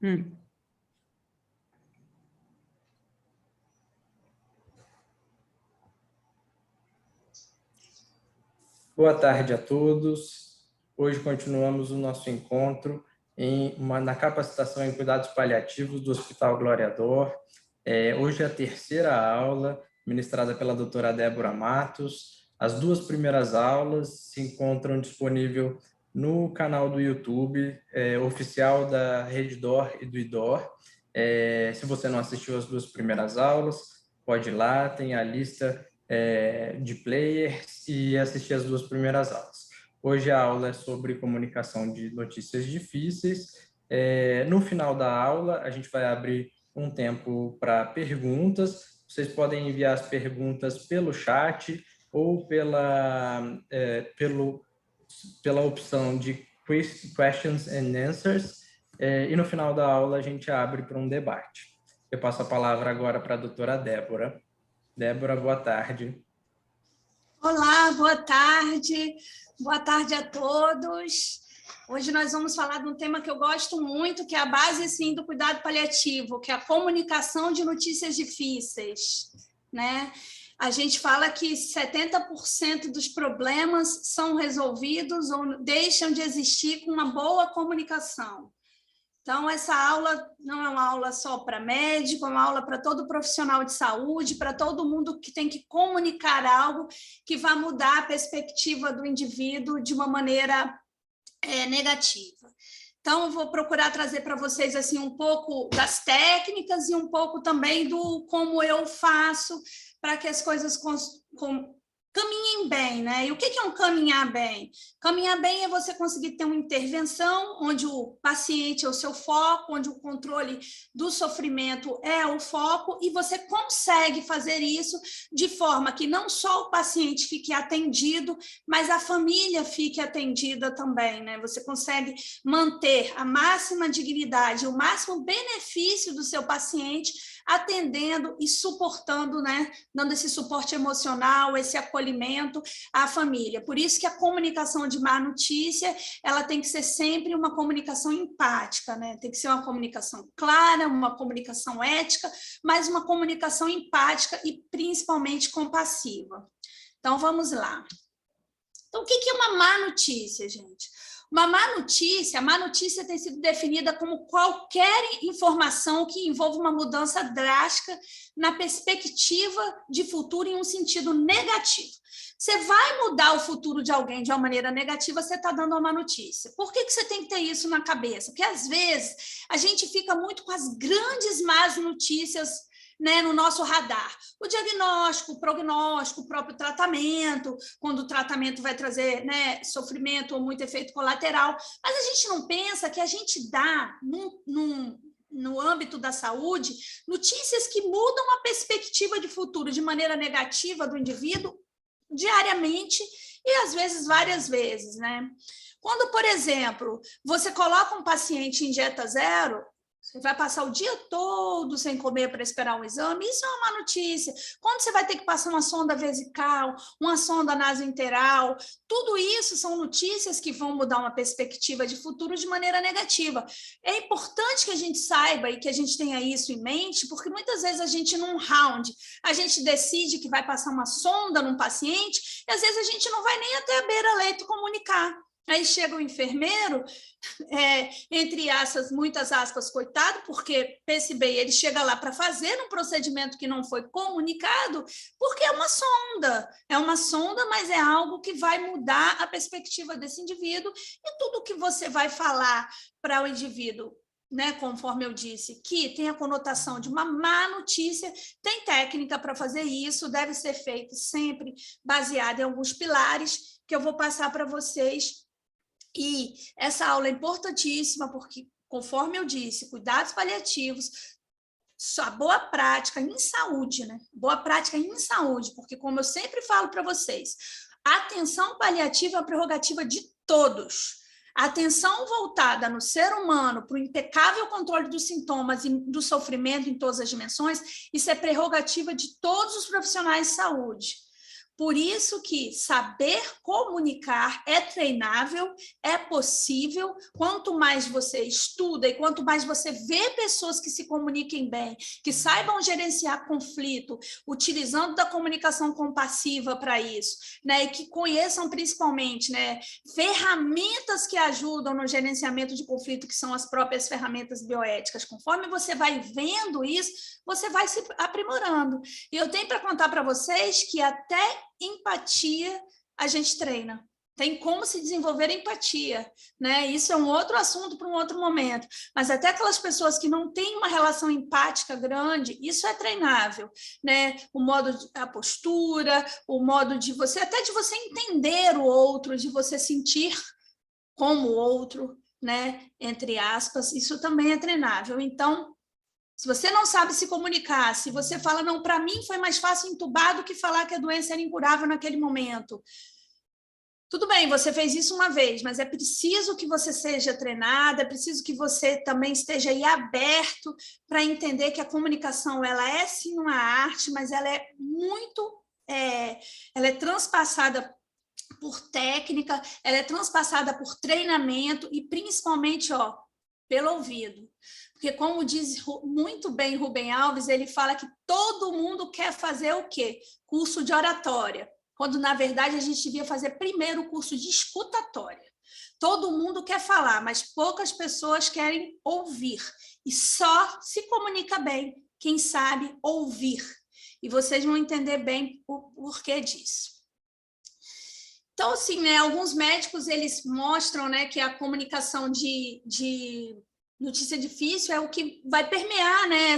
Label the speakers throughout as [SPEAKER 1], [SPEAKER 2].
[SPEAKER 1] Hum.
[SPEAKER 2] Boa tarde a todos. Hoje continuamos o nosso encontro na capacitação em cuidados paliativos do Hospital Glória d'Or. Hoje é a terceira aula, ministrada pela doutora Débora Matos. As duas primeiras aulas se encontram disponíveis no canal do YouTube oficial da Rede DOR e do IDOR. Se você não assistiu às duas primeiras aulas, pode ir lá, tem a lista de players e assistir as duas primeiras aulas. Hoje a aula é sobre comunicação de notícias difíceis. No final da aula, a gente vai abrir um tempo para perguntas. Vocês podem enviar as perguntas pelo chat ou pela opção de questions and answers. E no final da aula, a gente abre para um debate. Eu passo a palavra agora para a doutora Débora. Débora, boa tarde.
[SPEAKER 3] Olá, boa tarde. Boa tarde a todos. Hoje nós vamos falar de um tema que eu gosto muito, que é a base, sim, do cuidado paliativo, que é a comunicação de notícias difíceis, né? A gente fala que 70% dos problemas são resolvidos ou deixam de existir com uma boa comunicação. Então, essa aula não é uma aula só para médico, é uma aula para todo profissional de saúde, para todo mundo que tem que comunicar algo que vai mudar a perspectiva do indivíduo de uma maneira negativa. Então, eu vou procurar trazer para vocês assim, um pouco das técnicas e um pouco também do como eu faço para que as coisas caminhem bem, né? E o que é um caminhar bem? Caminhar bem é você conseguir ter uma intervenção onde o paciente é o seu foco, onde o controle do sofrimento é o foco, e você consegue fazer isso de forma que não só o paciente fique atendido, mas a família fique atendida também, né? Você consegue manter a máxima dignidade, o máximo benefício do seu paciente, atendendo e suportando, né? Dando esse suporte emocional, esse acolhimento à família. Por isso que a comunicação de má notícia, ela tem que ser sempre uma comunicação empática, né? Tem que ser uma comunicação clara, uma comunicação ética, mas uma comunicação empática e principalmente compassiva. Então, vamos lá. Então, o que é uma má notícia, gente? Uma má notícia, a má notícia tem sido definida como qualquer informação que envolva uma mudança drástica na perspectiva de futuro em um sentido negativo. Você vai mudar o futuro de alguém de uma maneira negativa, você está dando uma má notícia. Por que você tem que ter isso na cabeça? Porque, às vezes, a gente fica muito com as grandes más notícias, né, no nosso radar. O diagnóstico, o prognóstico, o próprio tratamento, quando o tratamento vai trazer, né, sofrimento ou muito efeito colateral. Mas a gente não pensa que a gente dá, no âmbito da saúde, notícias que mudam a perspectiva de futuro de maneira negativa do indivíduo diariamente e, às vezes, várias vezes, né? Quando, por exemplo, você coloca um paciente em dieta zero, você vai passar o dia todo sem comer para esperar um exame, isso é uma má notícia. Quando você vai ter que passar uma sonda vesical, uma sonda nasointeral, tudo isso são notícias que vão mudar uma perspectiva de futuro de maneira negativa. É importante que a gente saiba e que a gente tenha isso em mente, porque muitas vezes a gente, num round, a gente decide que vai passar uma sonda num paciente e às vezes a gente não vai nem até a beira-leito comunicar. Aí chega o enfermeiro, entre aspas, muitas aspas, coitado, porque pense bem, ele chega lá para fazer um procedimento que não foi comunicado, porque é uma sonda, mas é algo que vai mudar a perspectiva desse indivíduo, e tudo que você vai falar para o indivíduo, né, conforme eu disse, que tem a conotação de uma má notícia, tem técnica para fazer isso, deve ser feito sempre baseado em alguns pilares que eu vou passar para vocês. E essa aula é importantíssima porque, conforme eu disse, cuidados paliativos, a boa prática em saúde, né? Boa prática em saúde, porque, como eu sempre falo para vocês, a atenção paliativa é a prerrogativa de todos. A atenção voltada no ser humano para o impecável controle dos sintomas e do sofrimento em todas as dimensões, isso é prerrogativa de todos os profissionais de saúde. Por isso que saber comunicar é treinável, é possível. Quanto mais você estuda e quanto mais você vê pessoas que se comuniquem bem, que saibam gerenciar conflito, utilizando da comunicação compassiva para isso, né, e que conheçam principalmente, né, ferramentas que ajudam no gerenciamento de conflito, que são as próprias ferramentas bioéticas. Conforme você vai vendo isso, você vai se aprimorando. E eu tenho para contar para vocês que até empatia a gente treina. Tem como se desenvolver empatia, né? Isso é um outro assunto para um outro momento. Mas até aquelas pessoas que não têm uma relação empática grande, isso é treinável, né? O modo, a postura, o modo de você, até de você entender o outro, de você sentir como o outro, né? Entre aspas, isso também é treinável. Então, se você não sabe se comunicar, se você fala, não, para mim foi mais fácil entubar do que falar que a doença era incurável naquele momento. Tudo bem, você fez isso uma vez, mas é preciso que você seja treinada, é preciso que você também esteja aí aberto para entender que a comunicação, ela é sim uma arte, mas ela é muito, ela é transpassada por técnica, ela é transpassada por treinamento e principalmente, pelo ouvido. Porque, como diz muito bem Rubem Alves, ele fala que todo mundo quer fazer o quê? Curso de oratória, quando, na verdade, a gente devia fazer primeiro o curso de escutatória. Todo mundo quer falar, mas poucas pessoas querem ouvir. E só se comunica bem quem sabe ouvir. E vocês vão entender bem o porquê disso. Então, assim, né, alguns médicos, eles mostram, né, que a comunicação de notícia difícil é o que vai permear, né,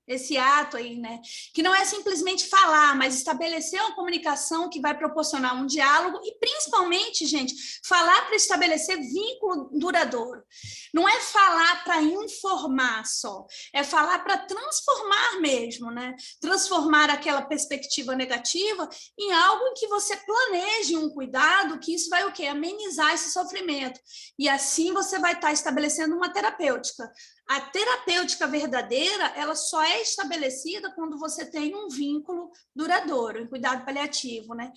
[SPEAKER 3] esse ato aí, né? Que não é simplesmente falar, mas estabelecer uma comunicação que vai proporcionar um diálogo e, principalmente, gente, falar para estabelecer vínculo duradouro. Não é falar para informar só, é falar para transformar mesmo, né? Transformar aquela perspectiva negativa em algo em que você planeje um cuidado, que isso vai o quê? Amenizar esse sofrimento. E assim você vai estar estabelecendo uma terapêutica. A terapêutica verdadeira, ela só é estabelecida quando você tem um vínculo duradouro, em cuidado paliativo, né?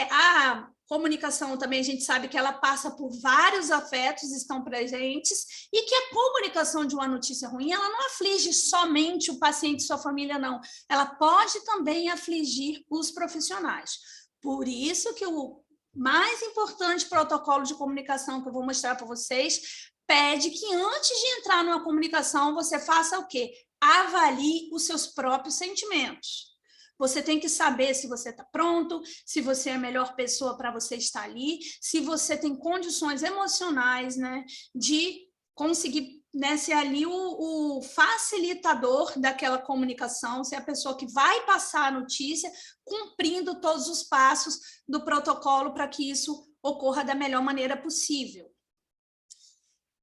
[SPEAKER 3] A comunicação também, a gente sabe que ela passa por vários afetos, estão presentes, e que a comunicação de uma notícia ruim, ela não aflige somente o paciente e sua família, não. Ela pode também afligir os profissionais. Por isso que o mais importante protocolo de comunicação que eu vou mostrar para vocês pede que antes de entrar numa comunicação, você faça o quê? Avalie os seus próprios sentimentos. Você tem que saber se você está pronto, se você é a melhor pessoa para você estar ali, se você tem condições emocionais, né, de conseguir, né, ser ali o facilitador daquela comunicação, ser a pessoa que vai passar a notícia, cumprindo todos os passos do protocolo para que isso ocorra da melhor maneira possível.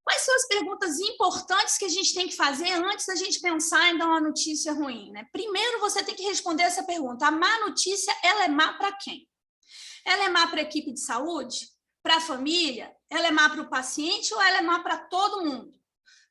[SPEAKER 3] Quais são as perguntas importantes que a gente tem que fazer antes da gente pensar em dar uma notícia ruim, né? Primeiro, você tem que responder essa pergunta. A má notícia, ela é má para quem? Ela é má para a equipe de saúde? Para a família? Ela é má para o paciente ou ela é má para todo mundo?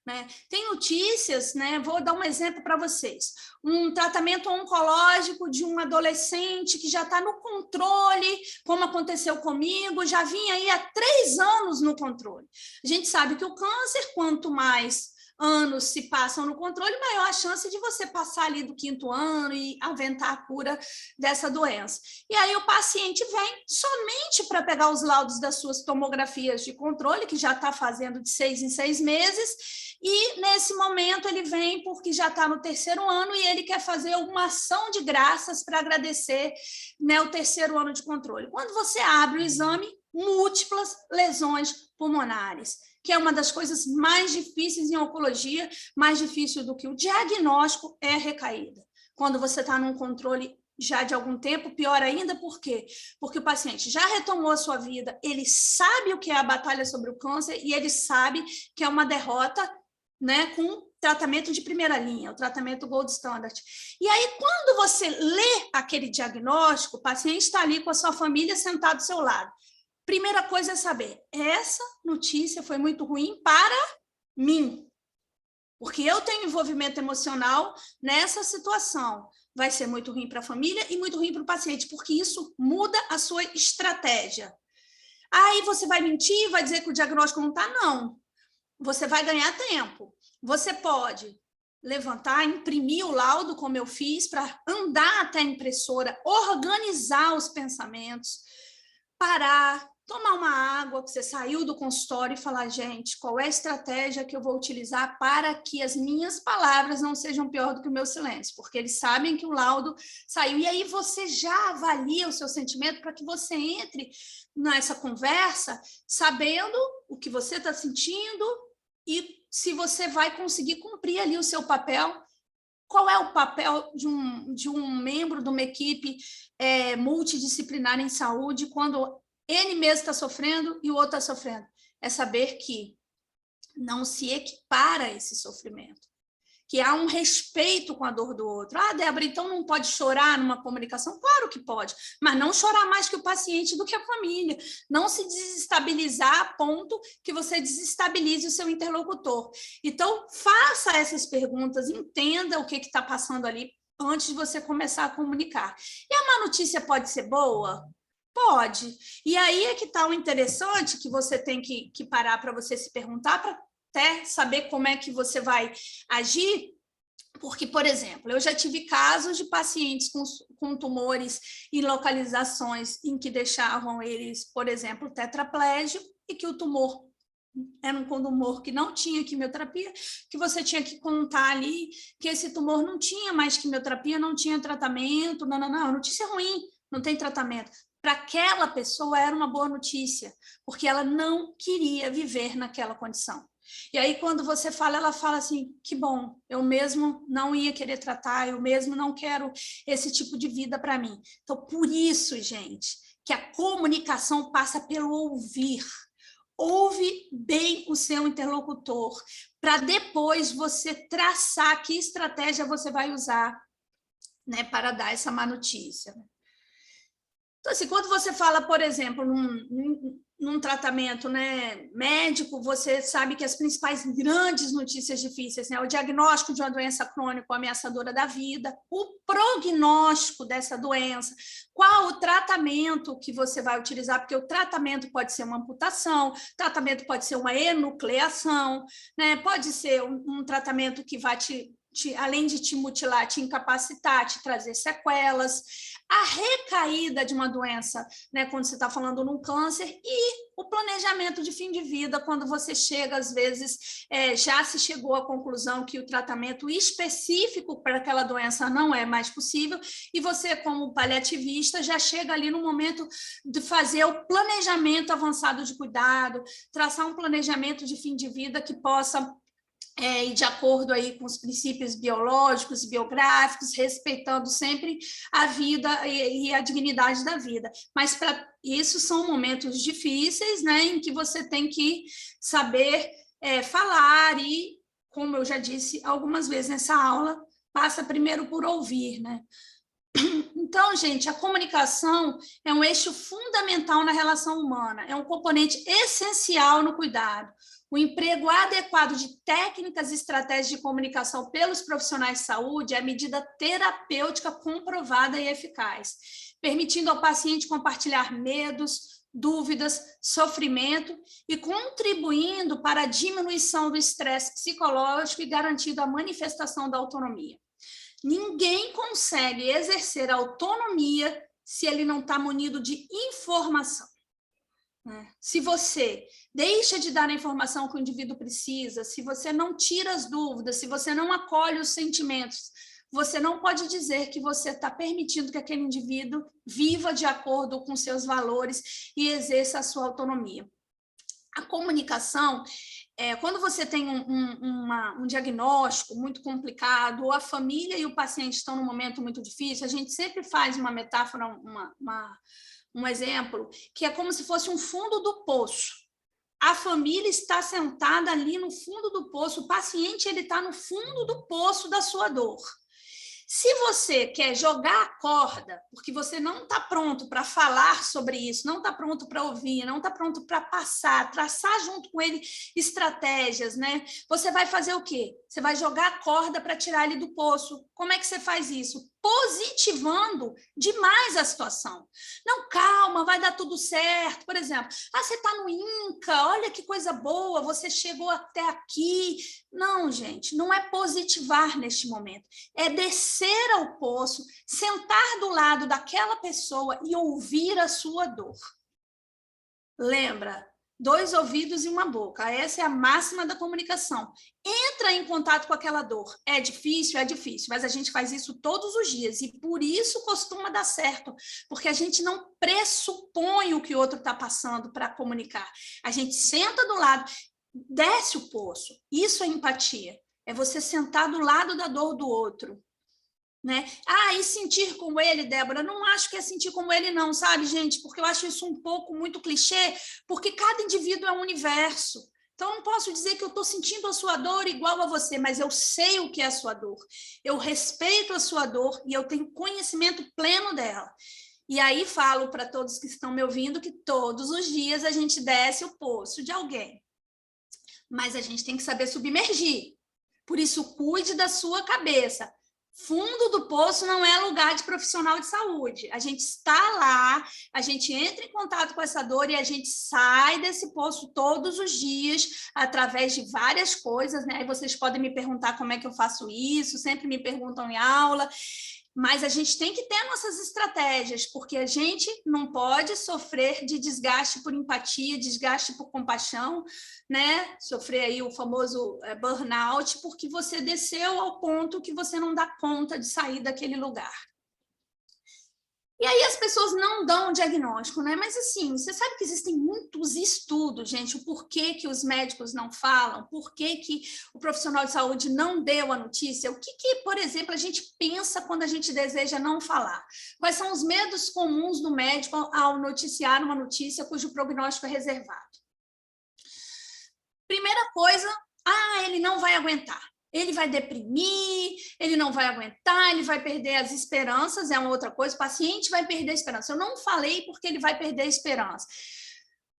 [SPEAKER 3] Né? Tem notícias, né? Vou dar um exemplo para vocês. Um tratamento oncológico de um adolescente que já está no controle, como aconteceu comigo, já vinha aí há 3 anos no controle. A gente sabe que o câncer, quanto mais anos se passam no controle, maior a chance de você passar ali do 5º ano e aventar a cura dessa doença. E aí o paciente vem somente para pegar os laudos das suas tomografias de controle, que já está fazendo de 6 em 6 meses, e nesse momento ele vem porque já está no 3º ano e ele quer fazer uma ação de graças para agradecer, né, o 3º ano de controle. Quando você abre o exame, múltiplas lesões pulmonares, que é uma das coisas mais difíceis em oncologia, mais difícil do que o diagnóstico é a recaída. Quando você está num controle já de algum tempo, pior ainda, por quê? Porque o paciente já retomou a sua vida, ele sabe o que é a batalha sobre o câncer e ele sabe que é uma derrota, né, com tratamento de primeira linha, o tratamento gold standard. E aí, quando você lê aquele diagnóstico, o paciente está ali com a sua família sentado do seu lado. Primeira coisa é saber, essa notícia foi muito ruim para mim, porque eu tenho envolvimento emocional nessa situação. vai ser muito ruim para a família e muito ruim para o paciente, porque isso muda a sua estratégia. Aí você vai mentir, vai dizer que o diagnóstico não está? Não. Você vai ganhar tempo. Você pode levantar, imprimir o laudo, como eu fiz, para andar até a impressora, organizar os pensamentos, parar, tomar uma água, que você saiu do consultório, e falar, gente, qual é a estratégia que eu vou utilizar para que as minhas palavras não sejam pior do que o meu silêncio, porque eles sabem que o laudo saiu, e aí você já avalia o seu sentimento para que você entre nessa conversa sabendo o que você está sentindo e se você vai conseguir cumprir ali o seu papel. Qual é o papel de um membro de uma equipe multidisciplinar em saúde quando ele mesmo está sofrendo e o outro está sofrendo? É saber que não se equipara esse sofrimento, que há um respeito com a dor do outro. Ah, Débora, então não pode chorar numa comunicação? Claro que pode, mas não chorar mais que o paciente do que a família. Não se desestabilizar a ponto que você desestabilize o seu interlocutor. Então, faça essas perguntas, entenda o que está passando ali antes de você começar a comunicar. E a má notícia pode ser boa? Pode. E aí é que está o interessante, que você tem que parar para você se perguntar, para até saber como é que você vai agir, porque, por exemplo, eu já tive casos de pacientes com tumores em localizações em que deixavam eles, por exemplo, tetraplégicos, e que o tumor era um tumor que não tinha quimioterapia, que você tinha que contar ali que esse tumor não tinha mais quimioterapia, não tinha tratamento, não, notícia ruim, não tem tratamento. Para aquela pessoa era uma boa notícia, porque ela não queria viver naquela condição. E aí, quando você fala, ela fala assim, que bom, eu mesmo não ia querer tratar, eu mesmo não quero esse tipo de vida para mim. Então, por isso, gente, que a comunicação passa pelo ouvir. Ouve bem o seu interlocutor, para depois você traçar que estratégia você vai usar, né, para dar essa má notícia. Então, assim, quando você fala, por exemplo, num tratamento, né, médico, você sabe que as principais grandes notícias difíceis, né, o diagnóstico de uma doença crônica ameaçadora da vida, o prognóstico dessa doença, qual o tratamento que você vai utilizar, porque o tratamento pode ser uma amputação, o tratamento pode ser uma enucleação, né, pode ser um tratamento que vai além de te mutilar, te incapacitar, te trazer sequelas, a recaída de uma doença, né, quando você está falando num câncer, e o planejamento de fim de vida, quando você chega, às vezes, já se chegou à conclusão que o tratamento específico para aquela doença não é mais possível, e você, como paliativista, já chega ali no momento de fazer o planejamento avançado de cuidado, traçar um planejamento de fim de vida que possa e de acordo aí com os princípios biológicos, biográficos, respeitando sempre a vida e a dignidade da vida. Mas para isso são momentos difíceis, né, em que você tem que saber falar e, como eu já disse algumas vezes nessa aula, passa primeiro por ouvir, né? Então, gente, a comunicação é um eixo fundamental na relação humana, é um componente essencial no cuidado. O emprego adequado de técnicas e estratégias de comunicação pelos profissionais de saúde é a medida terapêutica comprovada e eficaz, permitindo ao paciente compartilhar medos, dúvidas, sofrimento e contribuindo para a diminuição do estresse psicológico e garantindo a manifestação da autonomia. Ninguém consegue exercer a autonomia se ele não está munido de informação. Se você deixa de dar a informação que o indivíduo precisa, se você não tira as dúvidas, se você não acolhe os sentimentos, você não pode dizer que você está permitindo que aquele indivíduo viva de acordo com seus valores e exerça a sua autonomia. A comunicação, quando você tem um diagnóstico muito complicado, ou a família e o paciente estão num momento muito difícil, a gente sempre faz uma metáfora, um exemplo, que é como se fosse um fundo do poço. A família está sentada ali no fundo do poço, o paciente está no fundo do poço da sua dor. Se você quer jogar a corda, porque você não está pronto para falar sobre isso, não está pronto para ouvir, não está pronto para traçar junto com ele estratégias, né? Você vai fazer o quê? Você vai jogar a corda para tirar ele do poço. Como é que você faz isso? positivando demais a situação. Não, calma, vai dar tudo certo. Por exemplo, você está no INCA, olha que coisa boa, você chegou até aqui. Não, gente, não é positivar neste momento. É descer ao poço, sentar do lado daquela pessoa e ouvir a sua dor. Lembra? 2 ouvidos e uma boca. Essa é a máxima da comunicação. Entra em contato com aquela dor. É difícil, mas a gente faz isso todos os dias e por isso costuma dar certo, porque a gente não pressupõe o que o outro está passando para comunicar. A gente senta do lado, desce o poço. Isso é empatia. É você sentar do lado da dor do outro. Né? E sentir como ele, Débora, não acho que é sentir como ele não, sabe, gente? Porque eu acho isso um pouco muito clichê, porque cada indivíduo é um universo. Então, eu não posso dizer que eu estou sentindo a sua dor igual a você, mas eu sei o que é a sua dor. Eu respeito a sua dor e eu tenho conhecimento pleno dela. E aí falo para todos que estão me ouvindo que todos os dias a gente desce o poço de alguém. Mas a gente tem que saber submergir. Por isso, cuide da sua cabeça. Fundo do poço não é lugar de profissional de saúde. A gente está lá, a gente entra em contato com essa dor e a gente sai desse poço todos os dias através de várias coisas, né? Aí vocês podem me perguntar como é que eu faço isso, sempre me perguntam em aula, mas a gente tem que ter nossas estratégias, porque a gente não pode sofrer de desgaste por empatia, desgaste por compaixão, né? Sofrer aí o famoso burnout, porque você desceu ao ponto que você não dá conta de sair daquele lugar. E aí as pessoas não dão um diagnóstico, né? Mas assim, você sabe que existem muitos estudos, gente, o porquê que os médicos não falam, por que o profissional de saúde não deu a notícia, o que, por exemplo, a gente pensa quando a gente deseja não falar? Quais são os medos comuns do médico ao noticiar uma notícia cujo prognóstico é reservado? Primeira coisa, ele não vai aguentar. Ele vai deprimir, ele não vai aguentar, ele vai perder as esperanças, é uma outra coisa, o paciente vai perder a esperança. Eu não falei porque ele vai perder a esperança.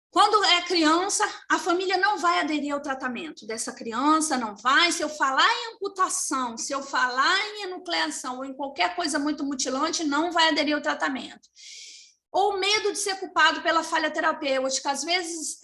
[SPEAKER 3] Quando é criança, a família não vai aderir ao tratamento dessa criança, não vai. Se eu falar em amputação, se eu falar em enucleação ou em qualquer coisa muito mutilante, não vai aderir ao tratamento. Ou medo de ser culpado pela falha terapêutica. Às vezes,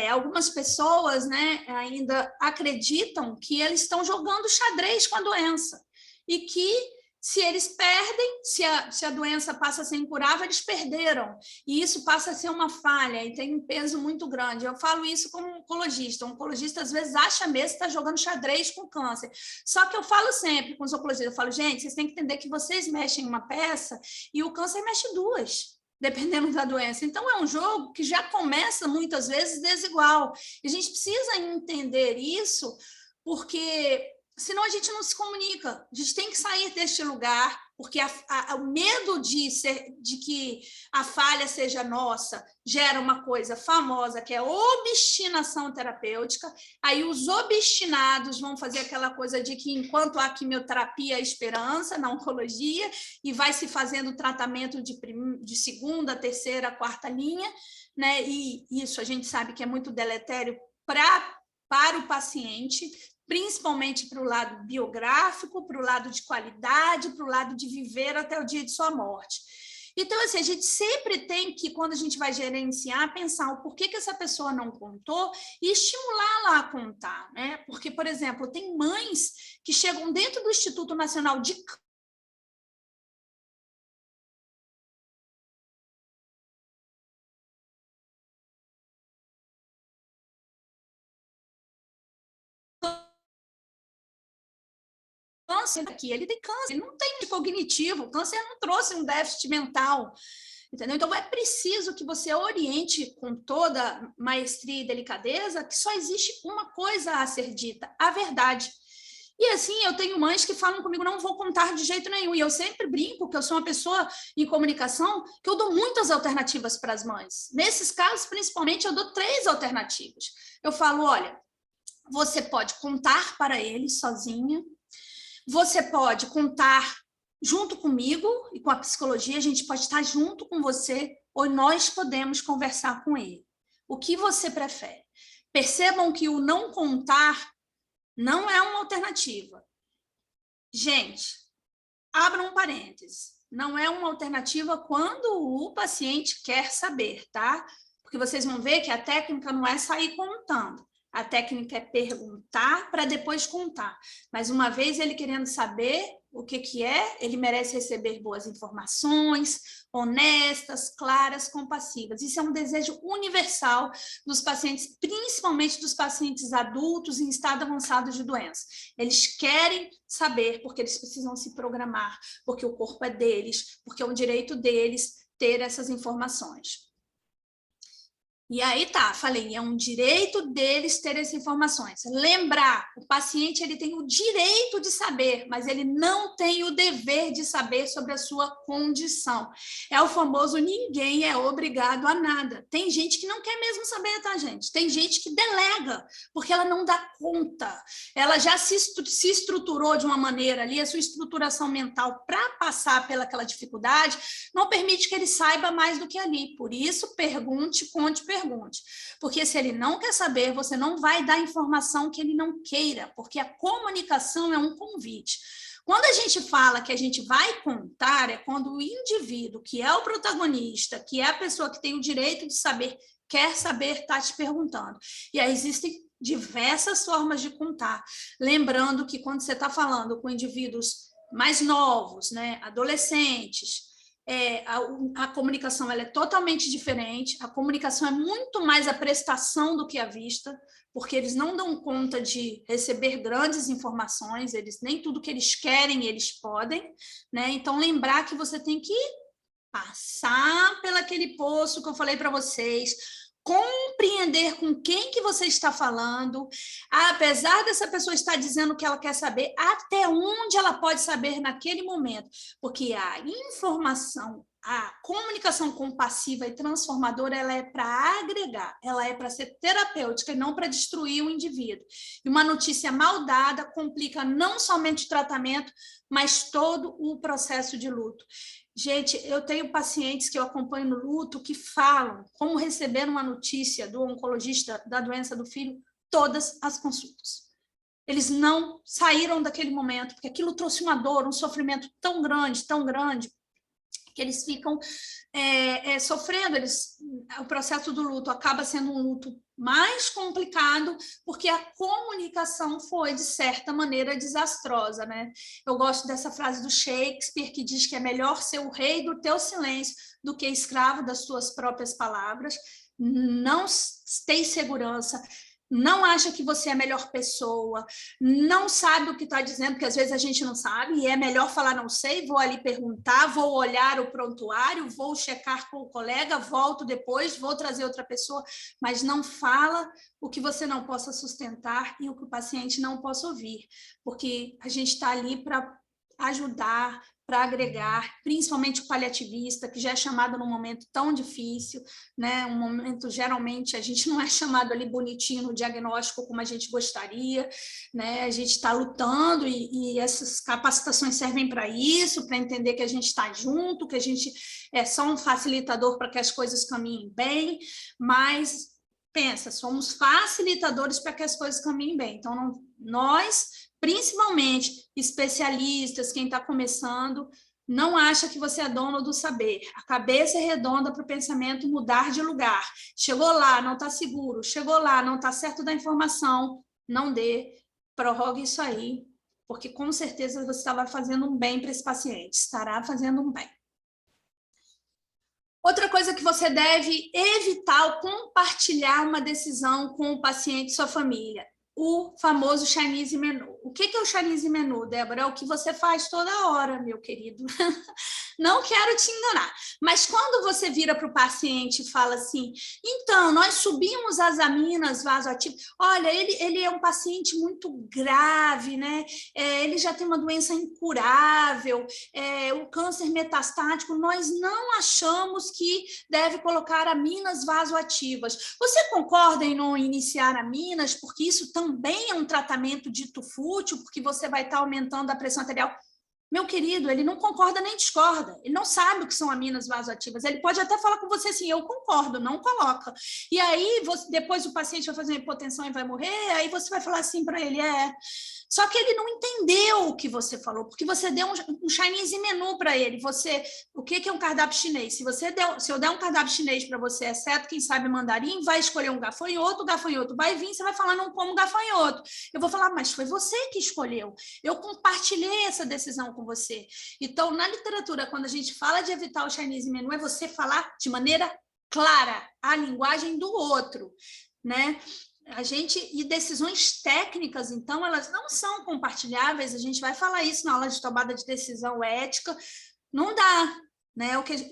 [SPEAKER 3] algumas pessoas, né, ainda acreditam que eles estão jogando xadrez com a doença e que, se eles perdem, se a doença passa a ser incurável, eles perderam. E isso passa a ser uma falha e tem um peso muito grande. Eu falo isso como oncologista. O oncologista, às vezes, acha mesmo que está jogando xadrez com câncer. Só que eu falo sempre com os oncologistas, eu falo, gente, vocês têm que entender que vocês mexem uma peça e o câncer mexe 2. Dependendo da doença. Então, é um jogo que já começa, muitas vezes, desigual. E a gente precisa entender isso, porque senão a gente não se comunica. A gente tem que sair deste lugar, porque o medo de que a falha seja nossa gera uma coisa famosa, que é a obstinação terapêutica. Aí os obstinados vão fazer aquela coisa de que enquanto há quimioterapia, há esperança na oncologia, e vai se fazendo tratamento de segunda, terceira, quarta linha, né? E isso a gente sabe que é muito deletério para o paciente, principalmente para o lado biográfico, para o lado de qualidade, para o lado de viver até o dia de sua morte. Então, assim, a gente sempre tem que, quando a gente vai gerenciar, pensar o porquê que essa pessoa não contou e estimulá-la a contar, né? Porque, por exemplo, tem mães que chegam dentro do Instituto Nacional de câncer aqui, ele tem câncer, ele não tem cognitivo, o câncer não trouxe um déficit mental, entendeu? Então, é preciso que você oriente com toda maestria e delicadeza que só existe uma coisa a ser dita, a verdade. E assim, eu tenho mães que falam comigo, não vou contar de jeito nenhum, e eu sempre brinco que eu sou uma pessoa em comunicação, que eu dou muitas alternativas para as mães. Nesses casos, principalmente, eu dou 3 alternativas. Eu falo, olha, você pode contar para ele sozinha, você pode contar junto comigo e com a psicologia, a gente pode estar junto com você, ou nós podemos conversar com ele. O que você prefere? Percebam que o não contar não é uma alternativa. Gente, abra um parêntese. Não é uma alternativa quando o paciente quer saber, tá? Porque vocês vão ver que a técnica não é sair contando. A técnica é perguntar para depois contar. Mas uma vez ele querendo saber o que é, ele merece receber boas informações, honestas, claras, compassivas. Isso é um desejo universal dos pacientes, principalmente dos pacientes adultos em estado avançado de doença. Eles querem saber porque eles precisam se programar, porque o corpo é deles, porque é um direito deles ter essas informações. E aí tá, falei, é um direito deles ter essas informações. Lembrar, o paciente ele tem o direito de saber, mas ele não tem o dever de saber sobre a sua condição. É o famoso ninguém é obrigado a nada. Tem gente que não quer mesmo saber, tá, gente? Tem gente que delega, porque ela não dá conta. Ela já se estruturou de uma maneira ali, a sua estruturação mental para passar pelaquela dificuldade não permite que ele saiba mais do que ali. Por isso, pergunte, conte, pergunte. Porque se ele não quer saber, você não vai dar informação que ele não queira, porque a comunicação é um convite. Quando a gente fala que a gente vai contar, é quando o indivíduo, que é o protagonista, que é a pessoa que tem o direito de saber, quer saber, está te perguntando. E aí existem diversas formas de contar. Lembrando que quando você está falando com indivíduos mais novos, né, adolescentes, a comunicação ela é totalmente diferente, a comunicação é muito mais a prestação do que a vista, porque eles não dão conta de receber grandes informações, eles nem tudo que eles querem, eles podem, né? Então, lembrar que você tem que passar pelaquele poço que eu falei para vocês, compreender com quem que você está falando, apesar dessa pessoa estar dizendo que ela quer saber, até onde ela pode saber naquele momento, porque a informação, a comunicação compassiva e transformadora, ela é para agregar, ela é para ser terapêutica e não para destruir o indivíduo. E uma notícia mal dada complica não somente o tratamento, mas todo o processo de luto. Gente, eu tenho pacientes que eu acompanho no luto que falam como receber uma notícia do oncologista da doença do filho todas as consultas. Eles não saíram daquele momento, porque aquilo trouxe uma dor, um sofrimento tão grande, que eles ficam sofrendo. O processo do luto acaba sendo um luto mais complicado, porque a comunicação foi, de certa maneira, desastrosa, né? Eu gosto dessa frase do Shakespeare, que diz que é melhor ser o rei do teu silêncio do que escravo das tuas próprias palavras. Não tem segurança, não acha que você é a melhor pessoa, não sabe o que está dizendo, porque às vezes a gente não sabe, e é melhor falar não sei, vou ali perguntar, vou olhar o prontuário, vou checar com o colega, volto depois, vou trazer outra pessoa, mas não fala o que você não possa sustentar e o que o paciente não possa ouvir, porque a gente está ali para ajudar, para agregar, principalmente o paliativista, que já é chamado num momento tão difícil, né? Um momento, geralmente, a gente não é chamado ali bonitinho no diagnóstico como a gente gostaria, né? A gente está lutando e essas capacitações servem para isso, para entender que a gente está junto, que a gente é só um facilitador para que as coisas caminhem bem, mas pensa, somos facilitadores para que as coisas caminhem bem. Então, nós, principalmente especialistas, quem está começando, não acha que você é dono do saber. A cabeça é redonda para o pensamento mudar de lugar. Chegou lá, não está seguro. Chegou lá, não está certo da informação. Não dê, prorrogue isso aí, porque com certeza você estava fazendo um bem para esse paciente. Estará fazendo um bem. Outra coisa que você deve evitar o compartilhar uma decisão com o paciente e sua família. O famoso Chinese menu. O que é o Chinese menu, Débora? É o que você faz toda hora, meu querido. Não quero te enganar, mas quando você vira para o paciente e fala assim, então, nós subimos as aminas vasoativas, olha, ele é um paciente muito grave, né? Ele já tem uma doença incurável, o câncer metastático, nós não achamos que deve colocar aminas vasoativas. Você concorda em não iniciar aminas, porque isso também é um tratamento dito fútil, porque você vai estar aumentando a pressão arterial? Meu querido, ele não concorda nem discorda, ele não sabe o que são aminas vasoativas, ele pode até falar com você assim, eu concordo, não coloca. E aí, depois o paciente vai fazer uma hipotensão e vai morrer, aí você vai falar assim para ele, Só que ele não entendeu o que você falou, porque você deu um Chinese menu para ele. O que é um cardápio chinês? Se eu der um cardápio chinês para você, exceto quem sabe mandarim, vai escolher um gafanhoto, o gafanhoto vai vir, você vai falar, não como gafanhoto. Eu vou falar, mas foi você que escolheu. Eu compartilhei essa decisão com você. Então, na literatura, quando a gente fala de evitar o Chinese menu, é você falar de maneira clara a linguagem do outro, né? E decisões técnicas, então, elas não são compartilháveis, a gente vai falar isso na aula de tomada de decisão ética, não dá, né?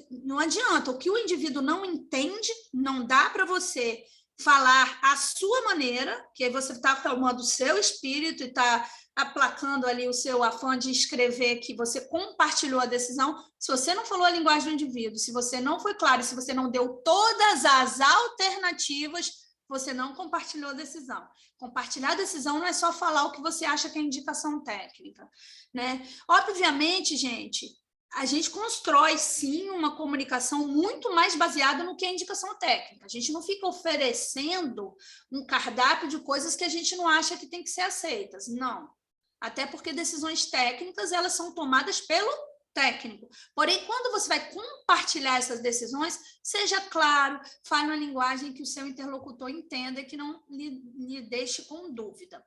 [SPEAKER 3] Não adianta, o que o indivíduo não entende, não dá para você falar a sua maneira, que aí você está acalmando o seu espírito e está aplacando ali o seu afã de escrever que você compartilhou a decisão, se você não falou a linguagem do indivíduo, se você não foi claro, se você não deu todas as alternativas, você não compartilhou a decisão. Compartilhar a decisão não é só falar o que você acha que é indicação técnica, né? Obviamente, gente, a gente constrói, sim, uma comunicação muito mais baseada no que é indicação técnica. A gente não fica oferecendo um cardápio de coisas que a gente não acha que tem que ser aceitas. Não. Até porque decisões técnicas, elas são tomadas pelo técnico. Porém, quando você vai compartilhar essas decisões, seja claro, fale uma linguagem que o seu interlocutor entenda e que não lhe deixe com dúvida.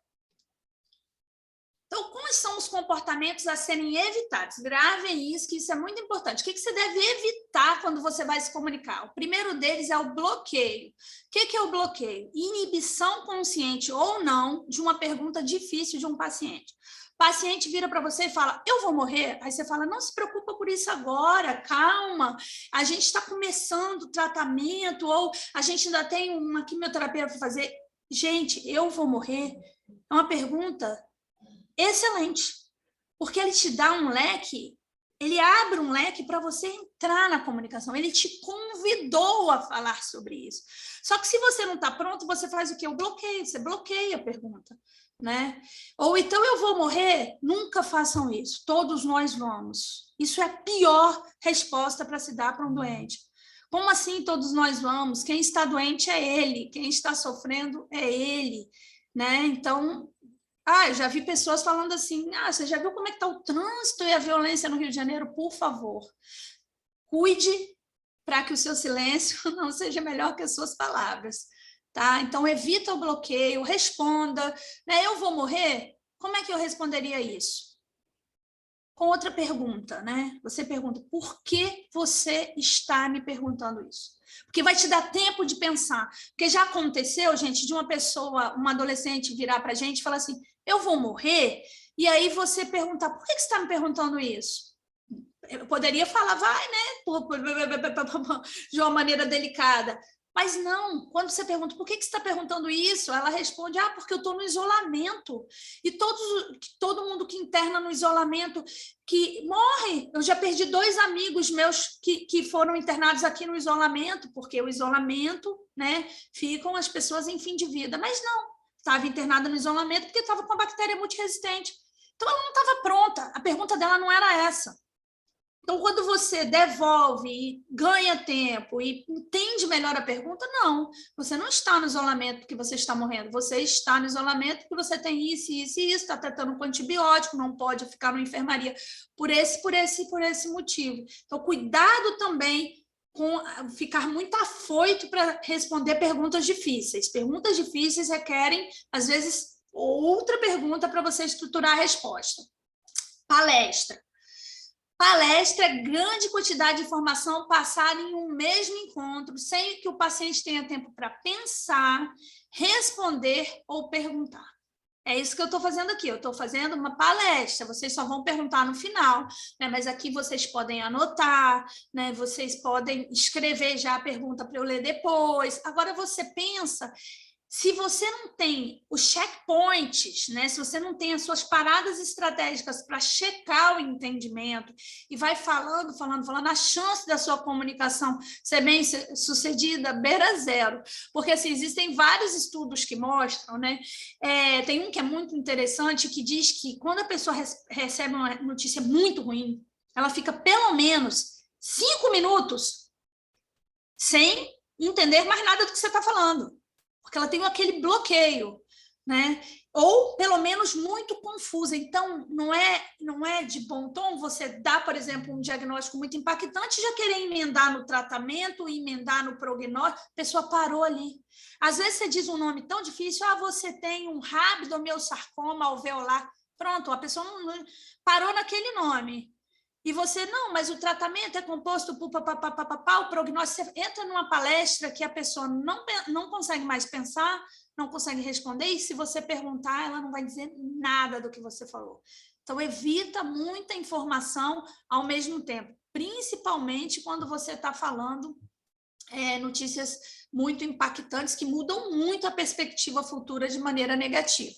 [SPEAKER 3] Então, quais são os comportamentos a serem evitados? Gravem isso, que isso é muito importante. O que você deve evitar quando você vai se comunicar? O primeiro deles é o bloqueio. O que é o bloqueio? Inibição consciente ou não de uma pergunta difícil de um paciente. O paciente vira para você e fala, eu vou morrer? Aí você fala, não se preocupa por isso agora, calma, a gente está começando o tratamento, ou a gente ainda tem uma quimioterapia para fazer. Gente, eu vou morrer? É uma pergunta excelente, porque ele te dá um leque, ele abre um leque para você entrar na comunicação, ele te convidou a falar sobre isso. Só que se você não está pronto, você faz o quê? O bloqueio, você bloqueia a pergunta, né? Ou então eu vou morrer? Nunca façam isso, todos nós vamos. Isso é a pior resposta para se dar para um doente. Como assim todos nós vamos? Quem está doente é ele, quem está sofrendo é ele, né? Então, eu já vi pessoas falando assim, você já viu como é que está o trânsito e a violência no Rio de Janeiro? Por favor, cuide para que o seu silêncio não seja melhor que as suas palavras, tá? Então, evita o bloqueio, responda, né? Eu vou morrer? Como é que eu responderia isso? Com outra pergunta, né? Você pergunta, por que você está me perguntando isso? Porque vai te dar tempo de pensar. Porque já aconteceu, gente, de uma pessoa, uma adolescente virar para a gente e falar assim, eu vou morrer? E aí você perguntar, por que você está me perguntando isso? Eu poderia falar, vai, né? De uma maneira delicada. Mas não, quando você pergunta, por que você está perguntando isso? Ela responde, porque eu estou no isolamento. E todo mundo que interna no isolamento, que morre. Eu já perdi 2 amigos meus que foram internados aqui no isolamento, porque o isolamento, né, ficam as pessoas em fim de vida. Mas não, estava internada no isolamento porque estava com a bactéria multiresistente. Então, ela não estava pronta. A pergunta dela não era essa. Então, quando você devolve e ganha tempo e entende melhor a pergunta, não. Você não está no isolamento porque você está morrendo. Você está no isolamento porque você tem isso, isso e isso, está tratando com antibiótico, não pode ficar na enfermaria por esse motivo. Então, cuidado também com ficar muito afoito para responder perguntas difíceis. Perguntas difíceis requerem, às vezes, outra pergunta para você estruturar a resposta. Palestra. Palestra é grande quantidade de informação passada em um mesmo encontro, sem que o paciente tenha tempo para pensar, responder ou perguntar. É isso que eu estou fazendo aqui, eu estou fazendo uma palestra, vocês só vão perguntar no final, né? Mas aqui vocês podem anotar, né? Vocês podem escrever já a pergunta para eu ler depois. Agora você pensa, se você não tem os checkpoints, né? Se você não tem as suas paradas estratégicas para checar o entendimento e vai falando, a chance da sua comunicação ser bem sucedida beira zero. Porque assim, existem vários estudos que mostram, né? Tem um que é muito interessante que diz que quando a pessoa recebe uma notícia muito ruim, ela fica pelo menos 5 minutos sem entender mais nada do que você está falando. Porque ela tem aquele bloqueio, né? ou pelo menos muito confusa. Então, não é de bom tom você dar, por exemplo, um diagnóstico muito impactante e já querer emendar no tratamento, emendar no prognóstico, a pessoa parou ali. Às vezes você diz um nome tão difícil, você tem um rabdomiossarcoma alveolar, pronto, a pessoa não parou naquele nome. E você, não, mas o tratamento é composto por papapá, o prognóstico, você entra numa palestra que a pessoa não consegue mais pensar, não consegue responder, e se você perguntar, ela não vai dizer nada do que você falou. Então, evita muita informação ao mesmo tempo, principalmente quando você está falando notícias muito impactantes que mudam muito a perspectiva futura de maneira negativa.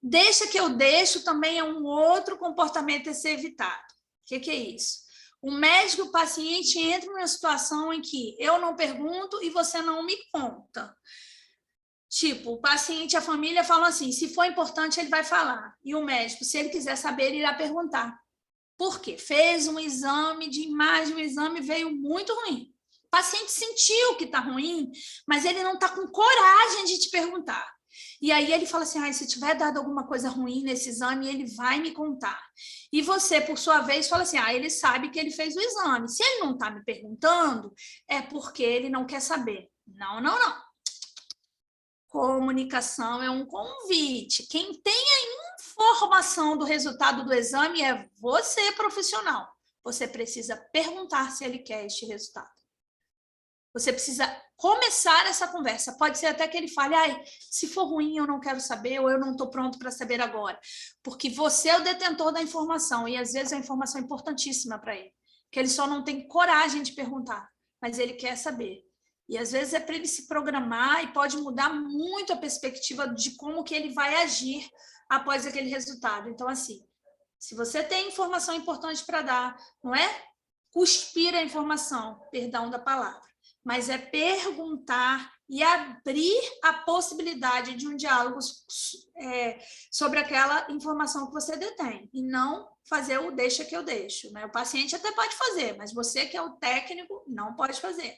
[SPEAKER 3] Deixa que eu deixo também é um outro comportamento a ser evitado. O que é isso? O médico e o paciente entram numa situação em que eu não pergunto e você não me conta. Tipo, o paciente e a família falam assim, se for importante, ele vai falar. E o médico, se ele quiser saber, ele irá perguntar. Por quê? Fez um exame de imagem, o exame veio muito ruim. O paciente sentiu que está ruim, mas ele não está com coragem de te perguntar. E aí ele fala assim, se tiver dado alguma coisa ruim nesse exame, ele vai me contar. E você, por sua vez, fala assim, ele sabe que ele fez o exame. Se ele não está me perguntando, é porque ele não quer saber. Não. Comunicação é um convite. Quem tem a informação do resultado do exame é você, profissional. Você precisa perguntar se ele quer este resultado. Você precisa começar essa conversa. Pode ser até que ele fale, se for ruim, eu não quero saber, ou eu não estou pronto para saber agora. Porque você é o detentor da informação, e às vezes a informação é importantíssima para ele, que ele só não tem coragem de perguntar, mas ele quer saber. E às vezes é para ele se programar e pode mudar muito a perspectiva de como que ele vai agir após aquele resultado. Então, assim, se você tem informação importante para dar, não é cuspir a informação, perdão da palavra, mas é perguntar e abrir a possibilidade de um diálogo sobre aquela informação que você detém, e não fazer o deixa que eu deixo, né? O paciente até pode fazer, mas você que é o técnico não pode fazer.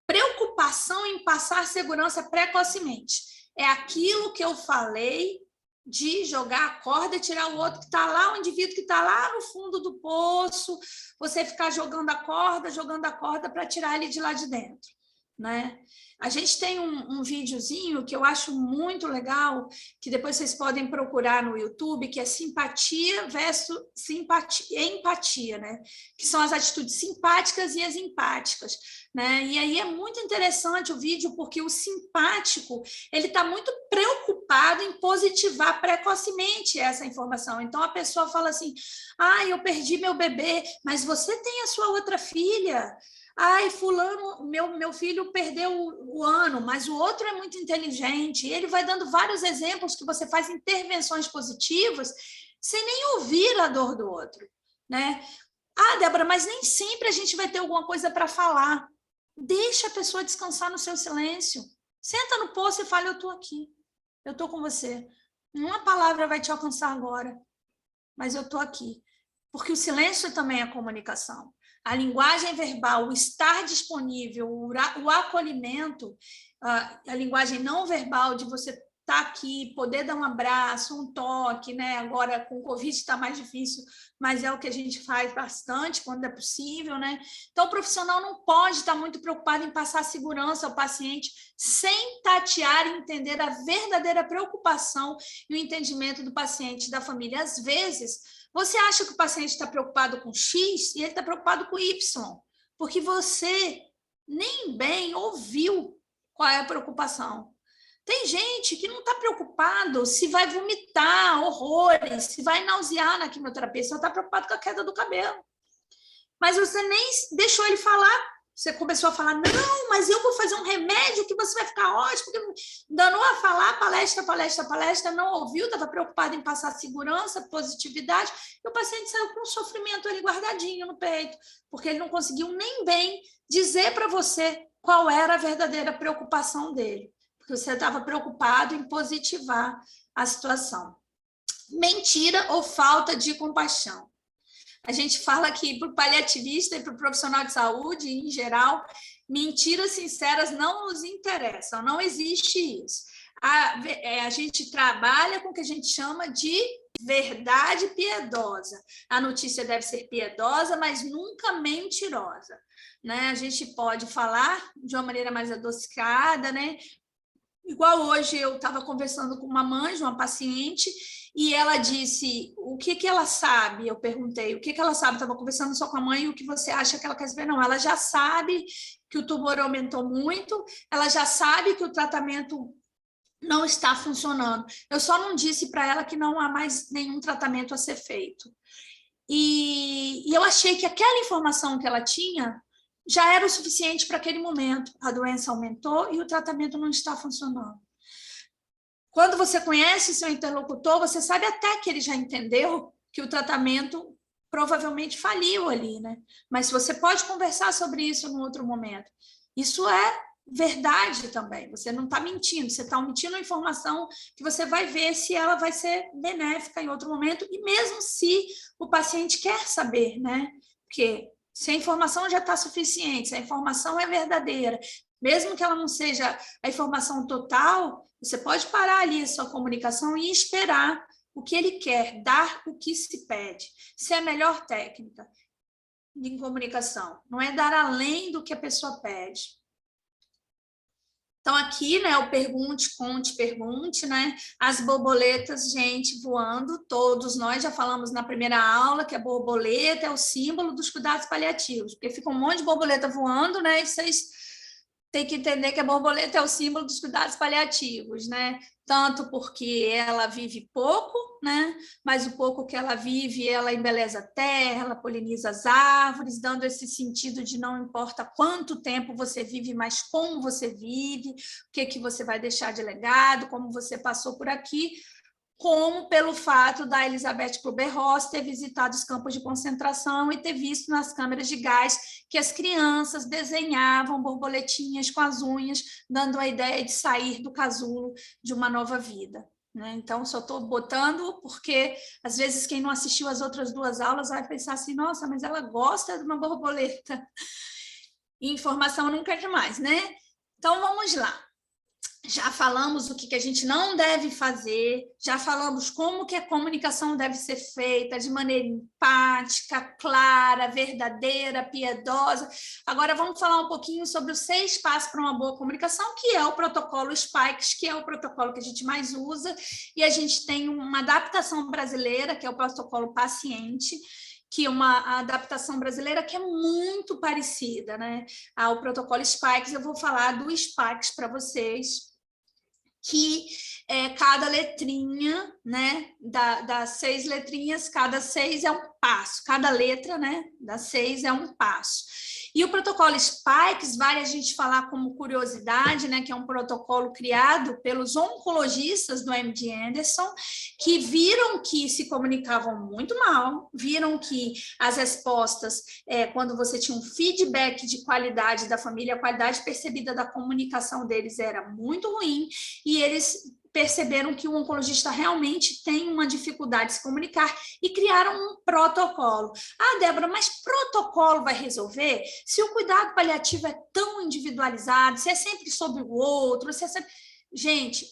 [SPEAKER 3] Preocupação em passar segurança precocemente. É aquilo que eu falei de jogar a corda e tirar o outro que está lá, o indivíduo que está lá no fundo do poço, você ficar jogando a corda para tirar ele de lá de dentro, né? A gente tem um videozinho que eu acho muito legal, que depois vocês podem procurar no YouTube, que é simpatia versus empatia, né? Que são as atitudes simpáticas e as empáticas, né? E aí é muito interessante o vídeo, porque o simpático, ele está muito preocupado em positivar precocemente essa informação. Então, a pessoa fala assim, eu perdi meu bebê, mas você tem a sua outra filha. Fulano, meu filho perdeu o ano, mas o outro é muito inteligente. E ele vai dando vários exemplos que você faz intervenções positivas sem nem ouvir a dor do outro, né? Débora, mas nem sempre a gente vai ter alguma coisa para falar. Deixa a pessoa descansar no seu silêncio. Senta no poço e fala, eu estou aqui, eu estou com você. Uma palavra vai te alcançar agora, mas eu estou aqui. Porque o silêncio também é comunicação. A linguagem verbal, o estar disponível, o acolhimento, a linguagem não verbal de você estar aqui, poder dar um abraço, um toque, né? Agora com o Covid está mais difícil, mas é o que a gente faz bastante quando é possível, né? Então o profissional não pode estar muito preocupado em passar segurança ao paciente sem tatear e entender a verdadeira preocupação e o entendimento do paciente e da família. Às vezes, você acha que o paciente está preocupado com X e ele está preocupado com Y, porque você nem bem ouviu qual é a preocupação. Tem gente que não está preocupado se vai vomitar horrores, se vai nausear na quimioterapia, só está preocupado com a queda do cabelo. Mas você nem deixou ele falar. Você começou a falar, não, mas eu vou fazer um remédio que você vai ficar ótimo, porque danou a falar, palestra, não ouviu, estava preocupado em passar segurança, positividade, e o paciente saiu com um sofrimento ali guardadinho no peito, porque ele não conseguiu nem bem dizer para você qual era a verdadeira preocupação dele, porque você estava preocupado em positivar a situação. Mentira ou falta de compaixão. A gente fala que para o paliativista e para o profissional de saúde, em geral, mentiras sinceras não nos interessam, não existe isso. a gente trabalha com o que a gente chama de verdade piedosa. A notícia deve ser piedosa, mas nunca mentirosa, né? A gente pode falar de uma maneira mais adocicada, né? Igual hoje eu estava conversando com uma mãe de uma paciente e ela disse, o que ela sabe? Eu perguntei, o que ela sabe? Estava conversando só com a mãe, o que você acha que ela quer saber? Não, ela já sabe que o tumor aumentou muito, ela já sabe que o tratamento não está funcionando. Eu só não disse para ela que não há mais nenhum tratamento a ser feito. E eu achei que aquela informação que ela tinha já era o suficiente para aquele momento. A doença aumentou e o tratamento não está funcionando. Quando você conhece seu interlocutor, você sabe até que ele já entendeu que o tratamento provavelmente faliu ali, né? Mas você pode conversar sobre isso num outro momento. Isso é verdade também, você não está mentindo, você está omitindo a informação que você vai ver se ela vai ser benéfica em outro momento, e mesmo se o paciente quer saber, né? Porque se a informação já está suficiente, se a informação é verdadeira, mesmo que ela não seja a informação total, você pode parar ali a sua comunicação e esperar o que ele quer, dar o que se pede. Isso é a melhor técnica de comunicação, não é dar além do que a pessoa pede. Então, aqui, né, o pergunte, conte, pergunte, né? As borboletas, gente, voando, todos nós já falamos na primeira aula que a borboleta é o símbolo dos cuidados paliativos, porque fica um monte de borboleta voando, né? E vocês têm que entender que a borboleta é o símbolo dos cuidados paliativos, né? Tanto porque ela vive pouco, né? Mas o pouco que ela vive, ela embeleza a terra, ela poliniza as árvores, dando esse sentido de não importa quanto tempo você vive, mas como você vive, o que você vai deixar de legado, como você passou por aqui, como pelo fato da Elizabeth Kübler-Ross ter visitado os campos de concentração e ter visto nas câmeras de gás que as crianças desenhavam borboletinhas com as unhas, dando a ideia de sair do casulo de uma nova vida. Né? Então, só estou botando porque, às vezes, quem não assistiu as outras duas aulas vai pensar assim, nossa, mas ela gosta de uma borboleta. E informação nunca é demais, né? Então, vamos lá. Já falamos o que a gente não deve fazer, já falamos como que a comunicação deve ser feita de maneira empática, clara, verdadeira, piedosa. Agora vamos falar um pouquinho sobre os 6 passos para uma boa comunicação, que é o protocolo SPIKES, que é o protocolo que a gente mais usa, e a gente tem uma adaptação brasileira, que é o protocolo paciente, que é uma adaptação brasileira que é muito parecida, né, ao protocolo SPIKES. Eu vou falar do SPIKES para vocês, que cada letrinha, né, das 6 letrinhas, cada 6 é um passo, cada letra, né, das 6 é um passo. E o protocolo SPIKES, vale a gente falar como curiosidade, né, que é um protocolo criado pelos oncologistas do MD Anderson, que viram que se comunicavam muito mal, viram que as respostas, quando você tinha um feedback de qualidade da família, a qualidade percebida da comunicação deles era muito ruim, e eles perceberam que o oncologista realmente tem uma dificuldade de se comunicar e criaram um protocolo. Ah, Débora, mas protocolo vai resolver? Se o cuidado paliativo é tão individualizado, se é sempre sobre o outro, se é sempre... Gente,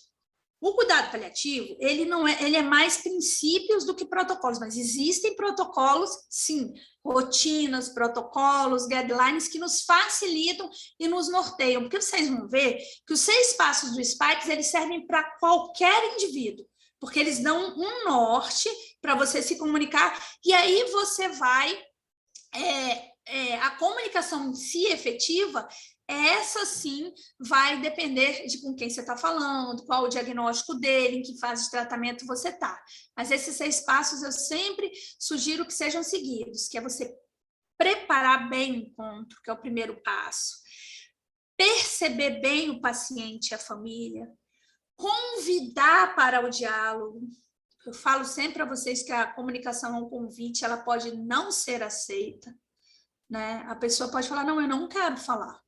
[SPEAKER 3] o cuidado paliativo, ele é mais princípios do que protocolos, mas existem protocolos, sim, rotinas, protocolos, guidelines que nos facilitam e nos norteiam, porque vocês vão ver que os 6 passos do SPIKES, eles servem para qualquer indivíduo, porque eles dão um norte para você se comunicar, e aí você vai... a comunicação em si efetiva, essa sim vai depender de com quem você está falando, qual o diagnóstico dele, em que fase de tratamento você está. Mas esses 6 passos eu sempre sugiro que sejam seguidos, que é você preparar bem o encontro, que é o primeiro passo, perceber bem o paciente e a família, convidar para o diálogo. Eu falo sempre para vocês que a comunicação é um convite, ela pode não ser aceita, né? A pessoa pode falar, não, eu não quero falar.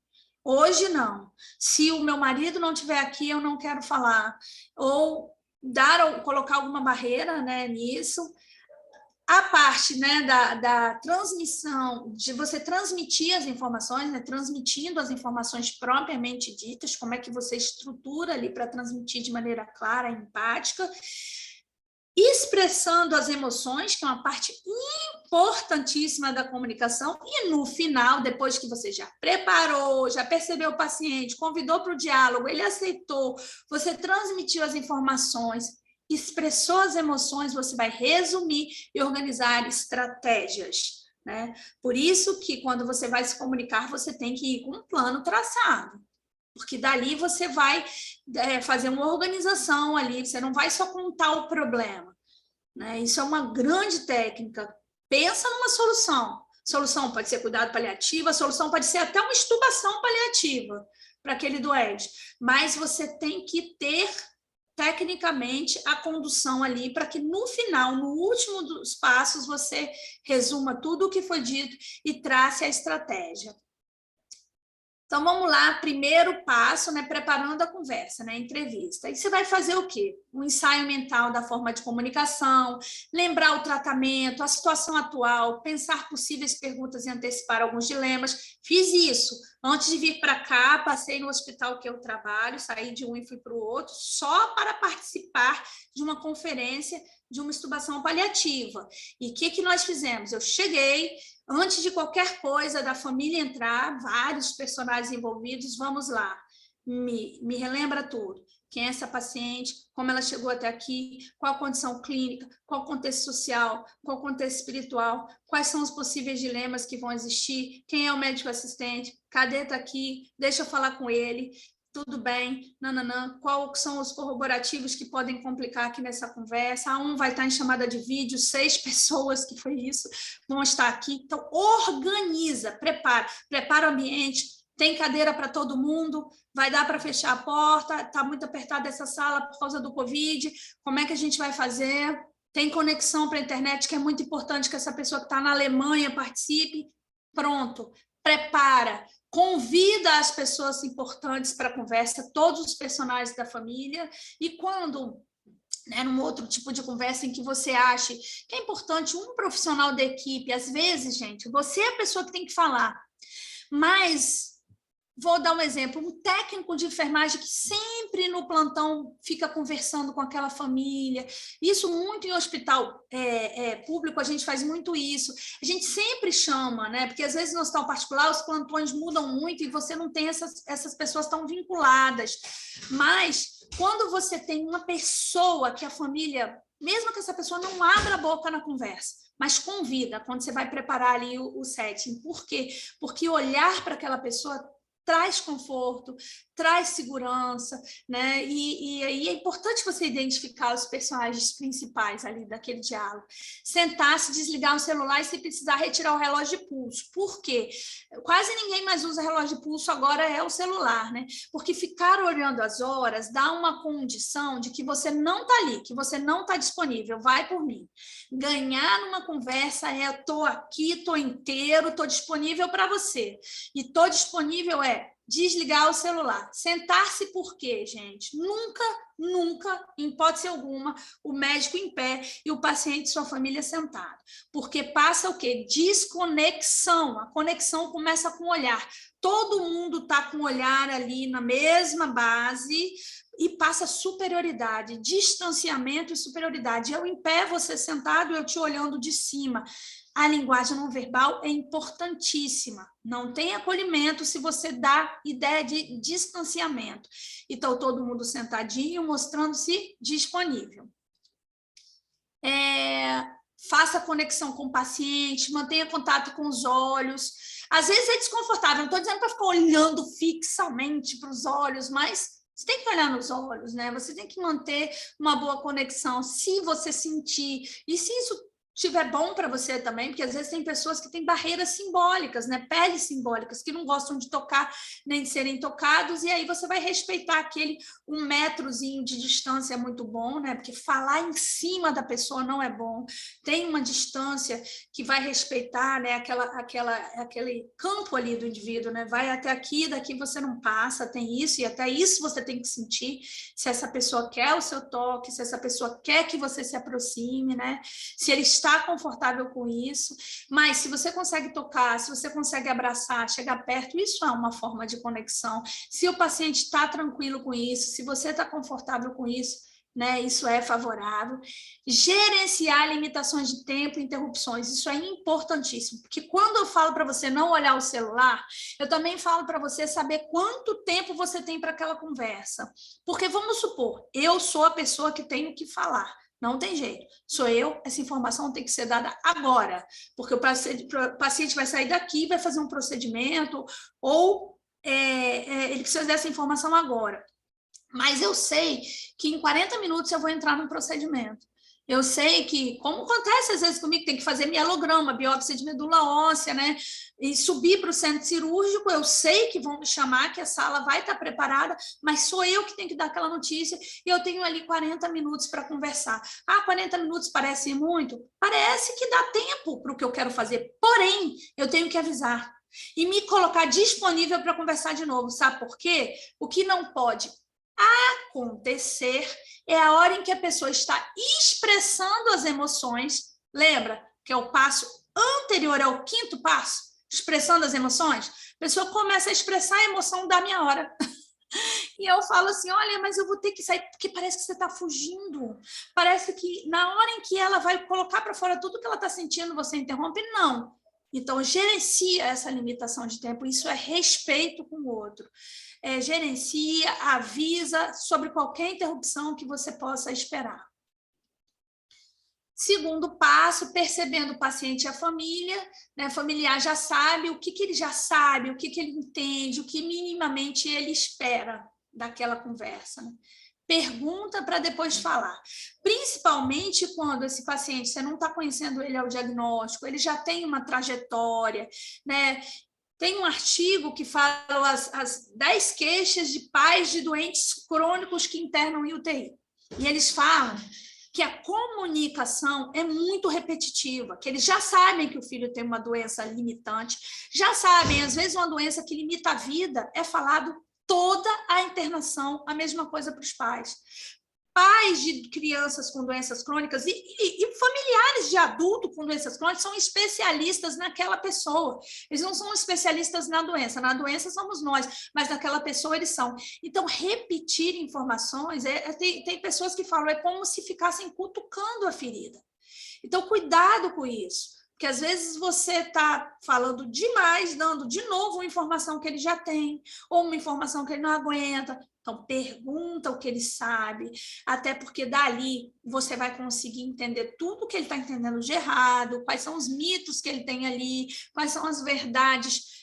[SPEAKER 3] Hoje não. Se o meu marido não estiver aqui, eu não quero falar. Ou colocar alguma barreira, né, nisso. A parte, né, da transmissão, de você transmitir as informações, né, transmitindo as informações propriamente ditas, como é que você estrutura ali para transmitir de maneira clara, empática, expressando as emoções, que é uma parte importantíssima da comunicação, e no final, depois que você já preparou, já percebeu o paciente, convidou para o diálogo, ele aceitou, você transmitiu as informações, expressou as emoções, você vai resumir e organizar estratégias, né? Por isso que quando você vai se comunicar, você tem que ir com um plano traçado, porque dali você vai fazer uma organização ali, você não vai só contar o problema, né? Isso é uma grande técnica. Pensa numa solução. Solução pode ser cuidado paliativo, a solução pode ser até uma extubação paliativa para aquele doente, mas você tem que ter tecnicamente a condução ali para que no final, no último dos passos, você resuma tudo o que foi dito e trace a estratégia. Então, vamos lá, primeiro passo, né, preparando a conversa, né, a entrevista. E você vai fazer o quê? Um ensaio mental da forma de comunicação, lembrar o tratamento, a situação atual, pensar possíveis perguntas e antecipar alguns dilemas. Fiz isso. Antes de vir para cá, passei no hospital que eu trabalho, saí de um e fui para o outro, só para participar de uma conferência de uma extubação paliativa. E o que nós fizemos? Eu cheguei, antes de qualquer coisa da família entrar, vários personagens envolvidos, vamos lá, me relembra tudo. Quem é essa paciente, como ela chegou até aqui, qual a condição clínica, qual o contexto social, qual o contexto espiritual, quais são os possíveis dilemas que vão existir, quem é o médico assistente, cadê está aqui, deixa eu falar com ele, tudo bem, nananã, quais são os corroborativos que podem complicar aqui nessa conversa, um vai estar em chamada de vídeo, 6 pessoas, que foi isso, vão estar aqui, então organiza, prepara o ambiente, tem cadeira para todo mundo, vai dar para fechar a porta, está muito apertada essa sala por causa do Covid, como é que a gente vai fazer? Tem conexão para a internet, que é muito importante que essa pessoa que está na Alemanha participe, pronto, prepara, convida as pessoas importantes para a conversa, todos os personagens da família, e quando, né, num outro tipo de conversa em que você ache que é importante um profissional da equipe, às vezes, gente, você é a pessoa que tem que falar, mas vou dar um exemplo, um técnico de enfermagem que sempre no plantão fica conversando com aquela família, isso muito em hospital público, a gente faz muito isso, a gente sempre chama, né? Porque às vezes no hospital particular os plantões mudam muito e você não tem essas pessoas tão vinculadas, mas quando você tem uma pessoa que a família, mesmo que essa pessoa não abra a boca na conversa, mas convida, quando você vai preparar ali o setting, por quê? Porque olhar para aquela pessoa traz conforto, traz segurança, né? E aí é importante você identificar os personagens principais ali daquele diálogo. Sentar-se, desligar o celular e, se precisar, retirar o relógio de pulso. Por quê? Quase ninguém mais usa relógio de pulso, agora é o celular, né? Porque ficar olhando as horas dá uma condição de que você não está ali, que você não está disponível, vai por mim. Ganhar numa conversa é: estou aqui, estou inteiro, estou disponível para você. E estou disponível desligar o celular. Sentar-se por quê, gente? Nunca, em hipótese alguma, o médico em pé e o paciente e sua família sentado. Porque passa o quê? Desconexão. A conexão começa com o olhar. Todo mundo está com o olhar ali na mesma base e passa superioridade, distanciamento e superioridade. Eu em pé, você sentado, eu te olhando de cima. A linguagem não verbal é importantíssima. Não tem acolhimento se você dá ideia de distanciamento. Então, todo mundo sentadinho, mostrando-se disponível. Faça conexão com o paciente, mantenha contato com os olhos. Às vezes é desconfortável, não estou dizendo para ficar olhando fixamente para os olhos, mas você tem que olhar nos olhos, né? Você tem que manter uma boa conexão, se você sentir. E se isso estiver bom para você também, porque às vezes tem pessoas que têm barreiras simbólicas, né? Peles simbólicas, que não gostam de tocar nem de serem tocados, e aí você vai respeitar aquele 1 metrozinho de distância, é muito bom, né? Porque falar em cima da pessoa não é bom. Tem uma distância que vai respeitar, né? Aquele campo ali do indivíduo, né? Vai até aqui, daqui você não passa, tem isso, e até isso você tem que sentir se essa pessoa quer o seu toque, se essa pessoa quer que você se aproxime, né? Se ele está está confortável com isso, mas se você consegue tocar, se você consegue abraçar, chegar perto, isso é uma forma de conexão. Se o paciente está tranquilo com isso, se você está confortável com isso, né, isso é favorável. Gerenciar limitações de tempo e interrupções, isso é importantíssimo, porque quando eu falo para você não olhar o celular, eu também falo para você saber quanto tempo você tem para aquela conversa. Porque vamos supor, eu sou a pessoa que tenho que falar, não tem jeito, sou eu, essa informação tem que ser dada agora, porque o paciente vai sair daqui, vai fazer um procedimento, ou ele precisa dessa informação agora. Mas eu sei que em 40 minutos eu vou entrar num procedimento. Eu sei que, como acontece às vezes comigo, tem que fazer mielograma, biópsia de medula óssea, né? E subir para o centro cirúrgico, eu sei que vão me chamar, que a sala vai estar preparada, mas sou eu que tenho que dar aquela notícia e eu tenho ali 40 minutos para conversar. 40 minutos parece muito? Parece que dá tempo para o que eu quero fazer, porém, eu tenho que avisar e me colocar disponível para conversar de novo. Sabe por quê? O que não pode acontecer é a hora em que a pessoa está expressando as emoções, lembra que é o passo anterior ao 5º passo, expressando as emoções, a pessoa começa a expressar a emoção da minha hora. E eu falo assim, olha, mas eu vou ter que sair, porque parece que você está fugindo, parece que na hora em que ela vai colocar para fora tudo que ela está sentindo, você interrompe, não. Então, gerencia essa limitação de tempo, isso é respeito com o outro. Gerencia, avisa sobre qualquer interrupção que você possa esperar. Segundo passo, percebendo o paciente e a família, né? O familiar já sabe o que ele já sabe, o que ele entende, o que minimamente ele espera daquela conversa, né? Pergunta para depois falar. Principalmente quando esse paciente, você não está conhecendo ele ao diagnóstico, ele já tem uma trajetória, né? Tem um artigo que fala as 10 queixas de pais de doentes crônicos que internam em UTI. E eles falam que a comunicação é muito repetitiva, que eles já sabem que o filho tem uma doença limitante, já sabem, às vezes uma doença que limita a vida, é falado toda a internação, a mesma coisa para os pais. Pais de crianças com doenças crônicas e familiares de adulto com doenças crônicas são especialistas naquela pessoa. Eles não são especialistas na doença somos nós, mas naquela pessoa eles são. Então, repetir informações, tem pessoas que falam, é como se ficassem cutucando a ferida. Então, cuidado com isso. Porque às vezes você está falando demais, dando de novo uma informação que ele já tem, ou uma informação que ele não aguenta. Então, pergunta o que ele sabe, até porque dali você vai conseguir entender tudo que ele está entendendo de errado, quais são os mitos que ele tem ali, quais são as verdades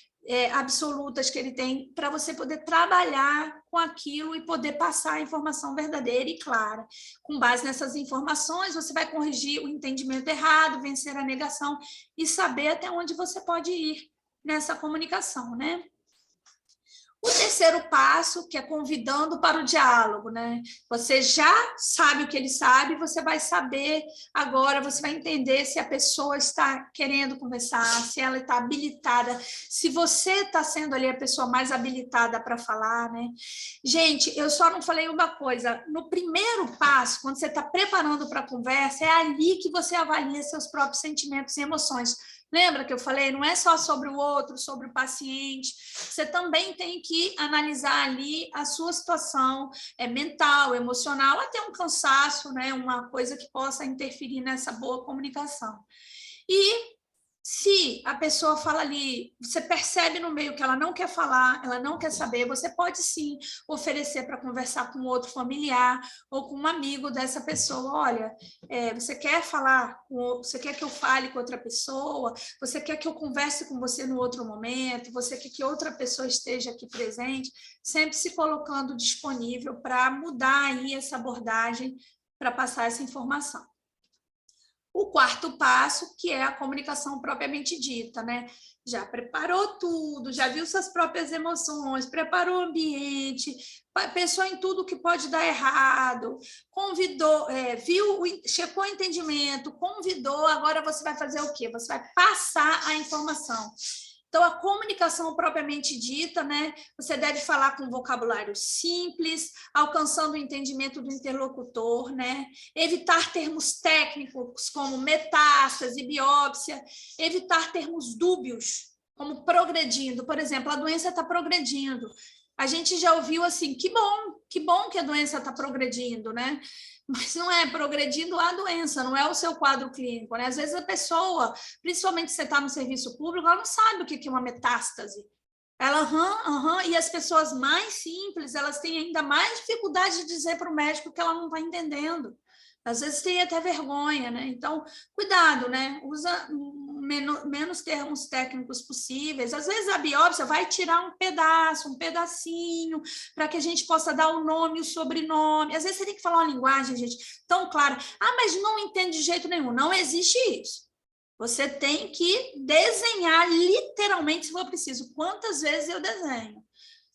[SPEAKER 3] absolutas que ele tem, para você poder trabalhar com aquilo e poder passar a informação verdadeira e clara. Com base nessas informações, você vai corrigir o entendimento errado, vencer a negação e saber até onde você pode ir nessa comunicação, né? O terceiro passo, que é convidando para o diálogo, né? Você já sabe o que ele sabe, você vai saber agora, você vai entender se a pessoa está querendo conversar, se ela está habilitada, se você está sendo ali a pessoa mais habilitada para falar, né? Gente, eu só não falei uma coisa, no primeiro passo, quando você está preparando para a conversa, é ali que você avalia seus próprios sentimentos e emoções. Lembra que eu falei? Não é só sobre o outro, sobre o paciente. Você também tem que analisar ali a sua situação mental, emocional, até um cansaço, né? Uma coisa que possa interferir nessa boa comunicação. E se a pessoa fala ali, você percebe no meio que ela não quer falar, ela não quer saber, você pode sim oferecer para conversar com outro familiar ou com um amigo dessa pessoa. Olha, você quer falar, você quer que eu fale com outra pessoa, você quer que eu converse com você no outro momento, você quer que outra pessoa esteja aqui presente, sempre se colocando disponível para mudar aí essa abordagem, para passar essa informação. O quarto passo, que é a comunicação propriamente dita, né? Já preparou tudo, já viu suas próprias emoções, preparou o ambiente, pensou em tudo que pode dar errado, convidou, checou o entendimento, convidou, agora você vai fazer o quê? Você vai passar a informação. Então, a comunicação propriamente dita, né? Você deve falar com vocabulário simples, alcançando o entendimento do interlocutor, né? Evitar termos técnicos como metástase, biópsia, evitar termos dúbios, como progredindo. Por exemplo, a doença está progredindo. A gente já ouviu assim, que bom que a doença está progredindo, né? Mas não é progredindo a doença, não é o seu quadro clínico, né? Às vezes a pessoa, principalmente se você está no serviço público, ela não sabe o que é uma metástase. Ela, e as pessoas mais simples, elas têm ainda mais dificuldade de dizer para o médico que ela não está entendendo. Às vezes tem até vergonha, né? Então, cuidado, né? Usa menos termos técnicos possíveis. Às vezes a biópsia vai tirar um pedaço, um pedacinho, para que a gente possa dar o nome, o sobrenome. Às vezes você tem que falar uma linguagem, gente, tão clara. Ah, mas não entende de jeito nenhum. Não existe isso. Você tem que desenhar literalmente, se for preciso. Quantas vezes eu desenho?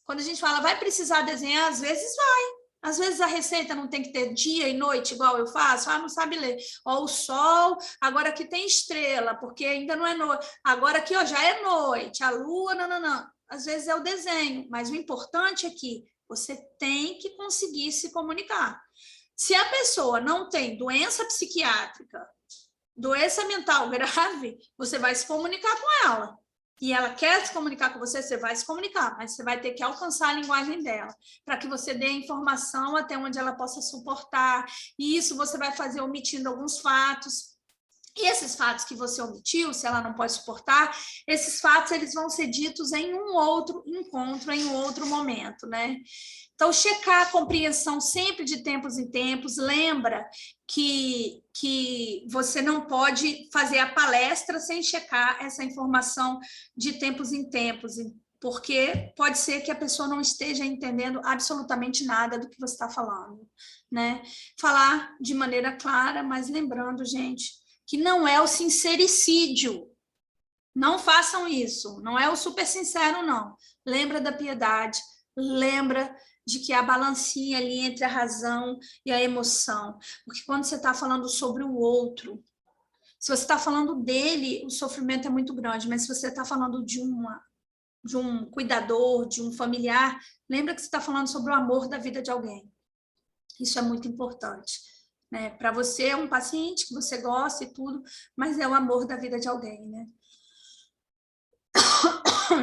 [SPEAKER 3] Quando a gente fala, vai precisar desenhar, às vezes vai. Às vezes a receita não tem que ter dia e noite, igual eu faço. Ah, não sabe ler. Ó, o sol, agora aqui tem estrela, porque ainda não é noite. Agora aqui, ó, já é noite. A lua, não. Às vezes é o desenho, mas o importante é que você tem que conseguir se comunicar. Se a pessoa não tem doença psiquiátrica, doença mental grave, você vai se comunicar com ela. E ela quer se comunicar com você, você vai se comunicar, mas você vai ter que alcançar a linguagem dela, para que você dê a informação até onde ela possa suportar. E isso você vai fazer omitindo alguns fatos. E esses fatos que você omitiu, se ela não pode suportar, esses fatos eles vão ser ditos em um outro encontro, em um outro momento, né? Então, checar a compreensão sempre de tempos em tempos. Lembra que você não pode fazer a palestra sem checar essa informação de tempos em tempos, porque pode ser que a pessoa não esteja entendendo absolutamente nada do que você está falando, né? Falar de maneira clara, mas lembrando, gente, que não é o sincericídio. Não façam isso. Não é o super sincero, não. Lembra da piedade, lembra de que há balancinha ali entre a razão e a emoção. Porque quando você está falando sobre o outro, se você está falando dele, o sofrimento é muito grande, mas se você está falando de um cuidador, de um familiar, lembra que você está falando sobre o amor da vida de alguém. Isso é muito importante. Né? Para você é um paciente que você gosta e tudo, mas é o amor da vida de alguém. Né?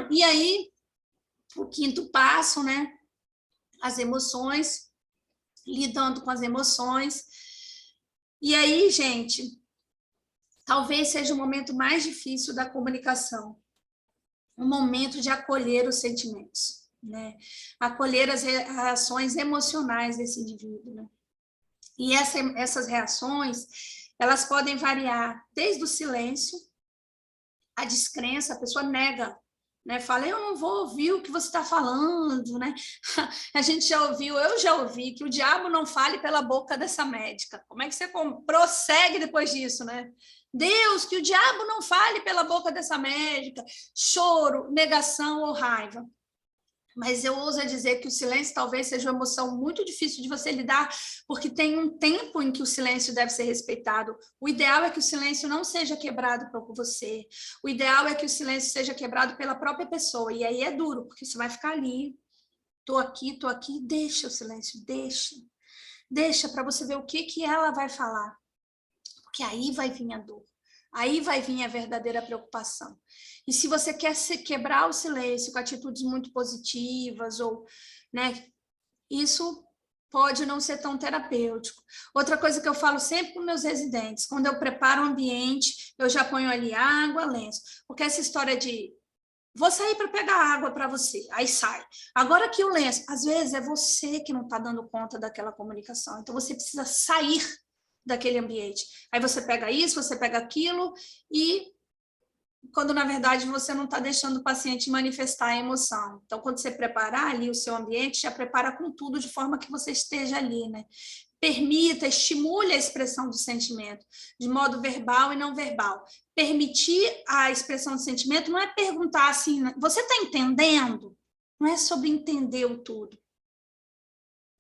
[SPEAKER 3] E aí, o quinto passo, né? As emoções, lidando com as emoções. E aí, gente, talvez seja o momento mais difícil da comunicação, o momento de acolher os sentimentos, né? Acolher as reações emocionais desse indivíduo, né? E essas reações, elas podem variar desde o silêncio, a descrença, a pessoa nega, né? Fala, eu não vou ouvir o que você está falando, né? A gente já ouviu, eu já ouvi que o diabo não fale pela boca dessa médica. Como é que você prossegue depois disso, né? Deus, que o diabo não fale pela boca dessa médica. Choro, negação ou raiva. Mas eu ouso dizer que o silêncio talvez seja uma emoção muito difícil de você lidar, porque tem um tempo em que o silêncio deve ser respeitado. O ideal é que o silêncio não seja quebrado por você. O ideal é que o silêncio seja quebrado pela própria pessoa. E aí é duro, porque você vai ficar ali. Tô aqui, deixa o silêncio, deixa. Deixa para você ver o que ela vai falar. Porque aí vai vir a dor. Aí vai vir a verdadeira preocupação. E se você quer quebrar o silêncio com atitudes muito positivas, ou, né, isso pode não ser tão terapêutico. Outra coisa que eu falo sempre com meus residentes, quando eu preparo o ambiente, eu já ponho ali água, lenço. Porque essa história de vou sair para pegar água para você, aí sai. Agora que o lenço, às vezes é você que não está dando conta daquela comunicação, então você precisa sair daquele ambiente. Aí você pega isso, você pega aquilo, e quando na verdade você não está deixando o paciente manifestar a emoção. Então, quando você preparar ali o seu ambiente, já prepara com tudo de forma que você esteja ali, né? Permita, estimule a expressão do sentimento, de modo verbal e não verbal. Permitir a expressão do sentimento não é perguntar assim, você está entendendo? Não é sobre entender o tudo.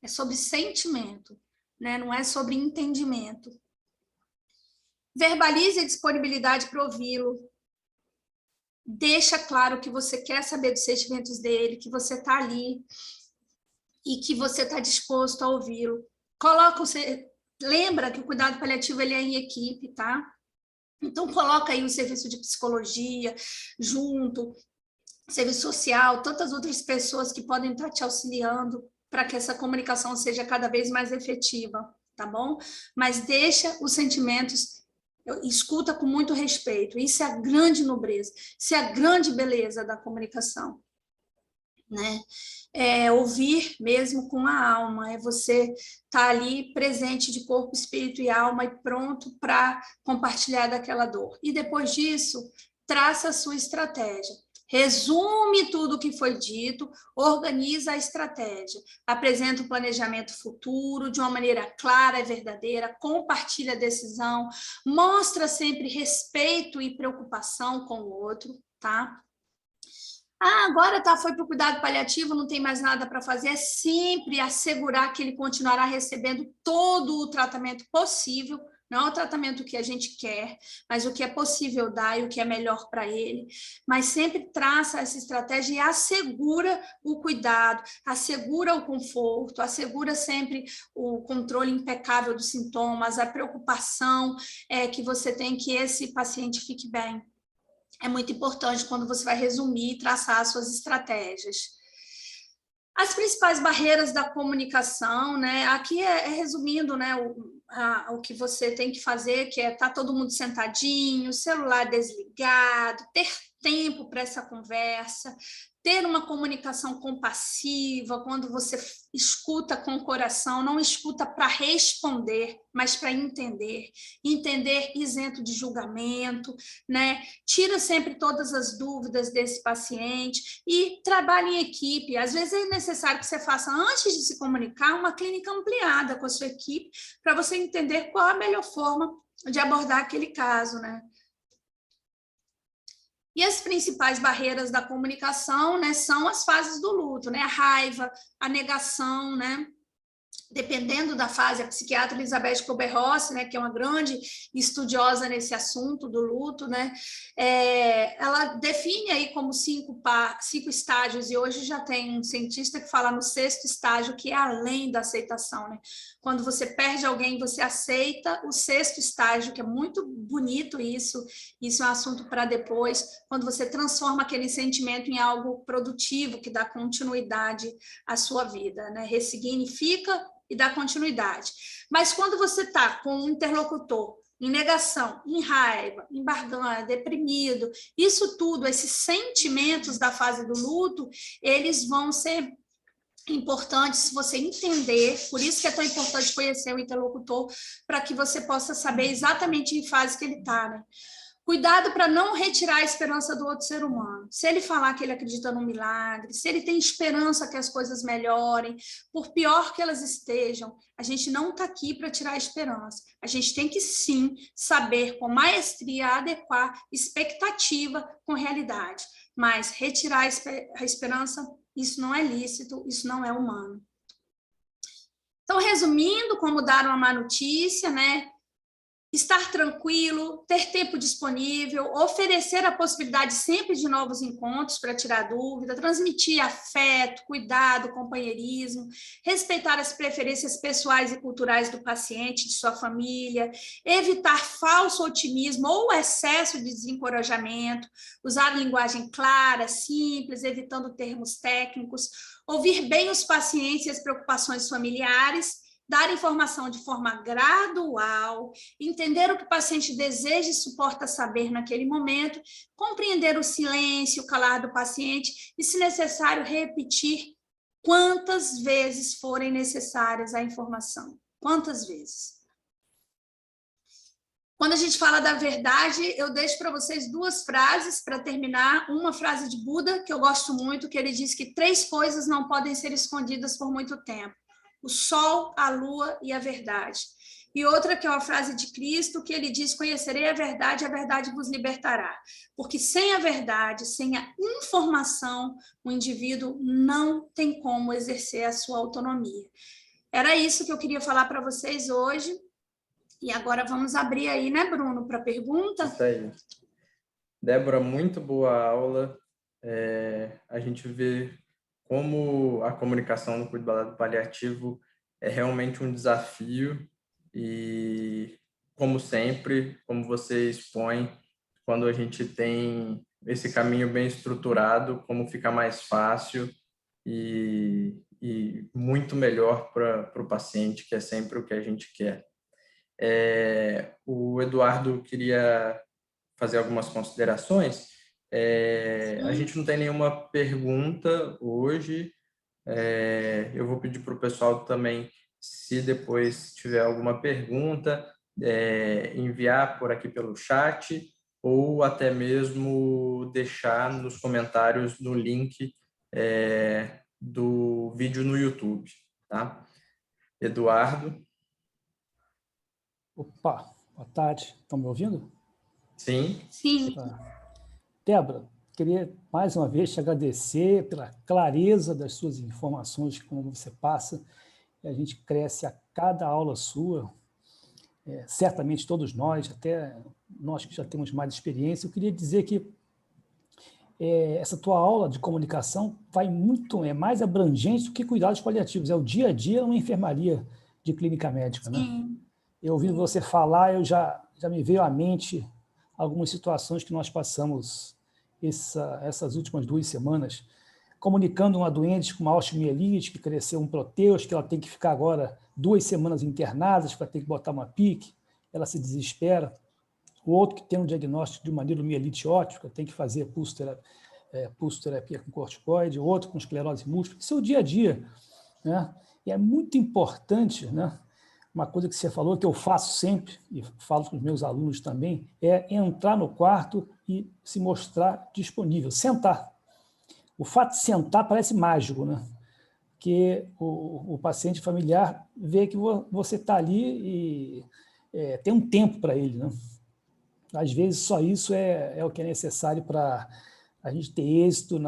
[SPEAKER 3] É sobre sentimento. Né? Não é sobre entendimento. Verbalize a disponibilidade para ouvi-lo. deixa claro que você quer saber dos sentimentos dele, que você está ali e que você está disposto a ouvi-lo. Lembra que o cuidado paliativo ele é em equipe, tá? Então, coloca aí o serviço de psicologia junto, serviço social, tantas outras pessoas que podem estar te auxiliando para que essa comunicação seja cada vez mais efetiva, tá bom? Mas deixa os sentimentos, escuta com muito respeito. Isso é a grande nobreza, isso é a grande beleza da comunicação, né? É ouvir mesmo com a alma, é você estar ali presente de corpo, espírito e alma e pronto para compartilhar daquela dor. E depois disso, traça a sua estratégia. Resume tudo o que foi dito, organiza a estratégia, apresenta o planejamento futuro de uma maneira clara e verdadeira, compartilha a decisão, mostra sempre respeito e preocupação com o outro, tá? Agora foi para o cuidado paliativo, não tem mais nada para fazer, é sempre assegurar que ele continuará recebendo todo o tratamento possível, não é o tratamento que a gente quer, mas o que é possível dar e o que é melhor para ele, mas sempre traça essa estratégia e assegura o cuidado, assegura o conforto, assegura sempre o controle impecável dos sintomas, a preocupação que você tem que esse paciente fique bem. É muito importante quando você vai resumir e traçar as suas estratégias. As principais barreiras da comunicação, né? Aqui resumindo, né, o que você tem que fazer, que é estar todo mundo sentadinho, celular desligado, ter tempo para essa conversa, ter uma comunicação compassiva, quando você escuta com o coração, não escuta para responder, mas para entender isento de julgamento, né? Tira sempre todas as dúvidas desse paciente e trabalhe em equipe. Às vezes é necessário que você faça, antes de se comunicar, uma clínica ampliada com a sua equipe, para você entender qual a melhor forma de abordar aquele caso, né? E as principais barreiras da comunicação, né, são as fases do luto, né? A raiva, a negação, né? Dependendo da fase, a psiquiatra Elizabeth Kubler-Ross, né, que é uma grande estudiosa nesse assunto do luto, né, ela define aí como 5 estágios, e hoje já tem um cientista que fala no 6º estágio, que é além da aceitação, né? Quando você perde alguém, você aceita o 6º estágio, que é muito bonito isso é um assunto para depois, quando você transforma aquele sentimento em algo produtivo, que dá continuidade à sua vida, né? Ressignifica e dá continuidade. Mas quando você está com um interlocutor em negação, em raiva, em barganha, deprimido, isso tudo, esses sentimentos da fase do luto, eles vão ser importantes se você entender, por isso que é tão importante conhecer o interlocutor, para que você possa saber exatamente em fase que ele está, né? Cuidado para não retirar a esperança do outro ser humano. Se ele falar que ele acredita num milagre, se ele tem esperança que as coisas melhorem, por pior que elas estejam, a gente não está aqui para tirar a esperança. A gente tem que, sim, saber com maestria adequar expectativa com realidade. Mas retirar a esperança, isso não é lícito, isso não é humano. Então, resumindo, como dar uma má notícia, né? Estar tranquilo, ter tempo disponível, oferecer a possibilidade sempre de novos encontros para tirar dúvida, transmitir afeto, cuidado, companheirismo, respeitar as preferências pessoais e culturais do paciente, de sua família, evitar falso otimismo ou excesso de desencorajamento, usar linguagem clara, simples, evitando termos técnicos, ouvir bem os pacientes e as preocupações familiares, dar informação de forma gradual, entender o que o paciente deseja e suporta saber naquele momento, compreender o silêncio, o calar do paciente e, se necessário, repetir quantas vezes forem necessárias a informação. Quantas vezes? Quando a gente fala da verdade, eu deixo para vocês 2 frases para terminar. Uma frase de Buda, que eu gosto muito, que ele diz que 3 coisas não podem ser escondidas por muito tempo: o sol, a lua e a verdade. E outra que é uma frase de Cristo, que ele diz: conhecerei a verdade vos libertará. Porque sem a verdade, sem a informação, o indivíduo não tem como exercer a sua autonomia. Era isso que eu queria falar para vocês hoje. E agora vamos abrir aí, né, Bruno, para pergunta?
[SPEAKER 2] Isso aí. Débora, muito boa aula. A gente vê como a comunicação no cuidado paliativo é realmente um desafio e, como sempre, como você expõe, quando a gente tem esse caminho bem estruturado, como fica mais fácil e muito melhor para o paciente, que é sempre o que a gente quer. O Eduardo queria fazer algumas considerações. A gente não tem nenhuma pergunta hoje. Eu vou pedir para o pessoal também, se depois tiver alguma pergunta, enviar por aqui pelo chat ou até mesmo deixar nos comentários no link do vídeo no YouTube, tá? Eduardo?
[SPEAKER 1] Opa, boa tarde. Estão me ouvindo?
[SPEAKER 2] Sim.
[SPEAKER 3] Sim.
[SPEAKER 1] Débora, queria mais uma vez te agradecer pela clareza das suas informações, como você passa. A gente cresce a cada aula sua, certamente todos nós, até nós que já temos mais experiência. Eu queria dizer que essa tua aula de comunicação é mais abrangente do que cuidados paliativos, é o dia a dia numa enfermaria de clínica médica, né?
[SPEAKER 3] Sim.
[SPEAKER 1] Eu ouvindo você falar, eu já me veio à mente algumas situações que nós passamos essas últimas 2 semanas, comunicando uma doente com uma osteomielite, que cresceu um proteus, que ela tem que ficar agora 2 semanas internadas para ter que botar uma PIC, ela se desespera. O outro que tem um diagnóstico de uma neuromielite ótica, tem que fazer pulsoterapia com corticoide, o outro com esclerose múltipla. Isso é o dia a dia, né? E é muito importante, né? Uma coisa que você falou, que eu faço sempre, e falo com os meus alunos também, é entrar no quarto e se mostrar disponível, sentar. O fato de sentar parece mágico, né? Porque o paciente familiar vê que você está ali e tem um tempo para ele, né? Às vezes, só isso é o que é necessário para a gente ter êxito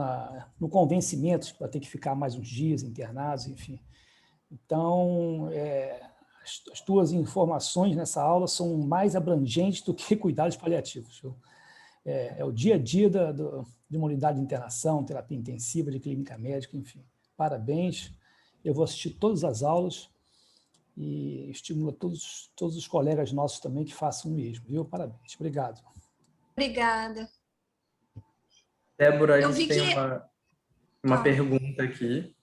[SPEAKER 1] no convencimento, para ter que ficar mais uns dias internados, enfim. Então, as tuas informações nessa aula são mais abrangentes do que cuidados paliativos. É o dia a dia de uma unidade de internação, terapia intensiva, de clínica médica, enfim. Parabéns. Eu vou assistir todas as aulas e estimulo a todos os colegas nossos também que façam o mesmo. Viu? Parabéns. Obrigado.
[SPEAKER 3] Obrigada.
[SPEAKER 2] Débora, a gente tem uma pergunta aqui.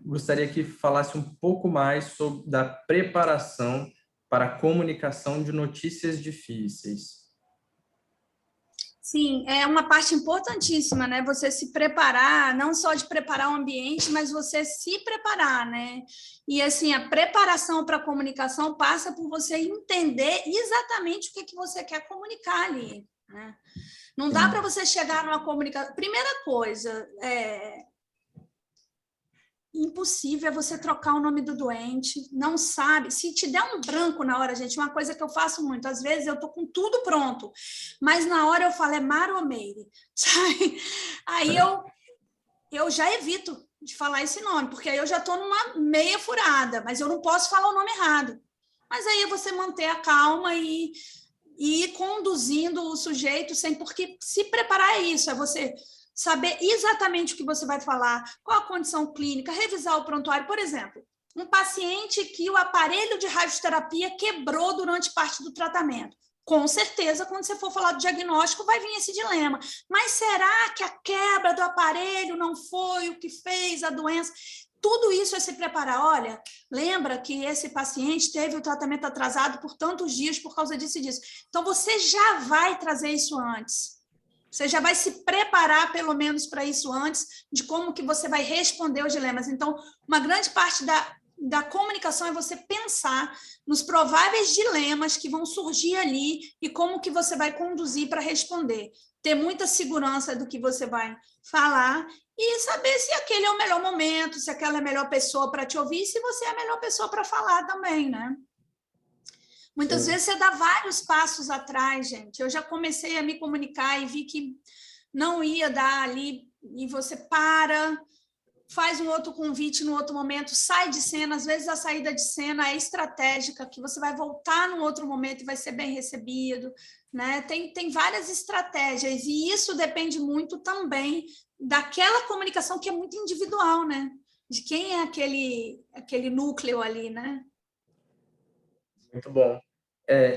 [SPEAKER 2] Gostaria que falasse um pouco mais da preparação para a comunicação de notícias difíceis.
[SPEAKER 3] Sim, é uma parte importantíssima, né? Você se preparar, não só de preparar o ambiente, mas você se preparar, né? E, assim, a preparação para a comunicação passa por você entender exatamente o que você quer comunicar ali, né? Não dá para você chegar numa comunicação... Primeira coisa, impossível é você trocar o nome do doente, não sabe. Se te der um branco na hora, gente, uma coisa que eu faço muito, às vezes eu estou com tudo pronto, mas na hora eu falo, é Maromeire, sabe? Aí eu já evito de falar esse nome, porque aí eu já estou numa meia furada, mas eu não posso falar o nome errado. Mas aí é você manter a calma e ir conduzindo o sujeito porque se preparar é isso, é você saber exatamente o que você vai falar, qual a condição clínica, revisar o prontuário. Por exemplo, um paciente que o aparelho de radioterapia quebrou durante parte do tratamento. Com certeza, quando você for falar do diagnóstico, vai vir esse dilema. Mas será que a quebra do aparelho não foi o que fez a doença? Tudo isso é se preparar. Olha, lembra que esse paciente teve o tratamento atrasado por tantos dias por causa disso e disso. Então, você já vai trazer isso antes. Você já vai se preparar, pelo menos, para isso antes, de como que você vai responder os dilemas. Então, uma grande parte da comunicação é você pensar nos prováveis dilemas que vão surgir ali e como que você vai conduzir para responder. Ter muita segurança do que você vai falar e saber se aquele é o melhor momento, se aquela é a melhor pessoa para te ouvir e se você é a melhor pessoa para falar também, né? Muitas vezes você dá vários passos atrás, gente. Eu já comecei a me comunicar e vi que não ia dar ali, e você para, faz um outro convite no outro momento, sai de cena, às vezes a saída de cena é estratégica, que você vai voltar num outro momento e vai ser bem recebido, né? Tem várias estratégias, e isso depende muito também daquela comunicação que é muito individual, né? De quem é aquele núcleo ali, né?
[SPEAKER 2] Muito bom.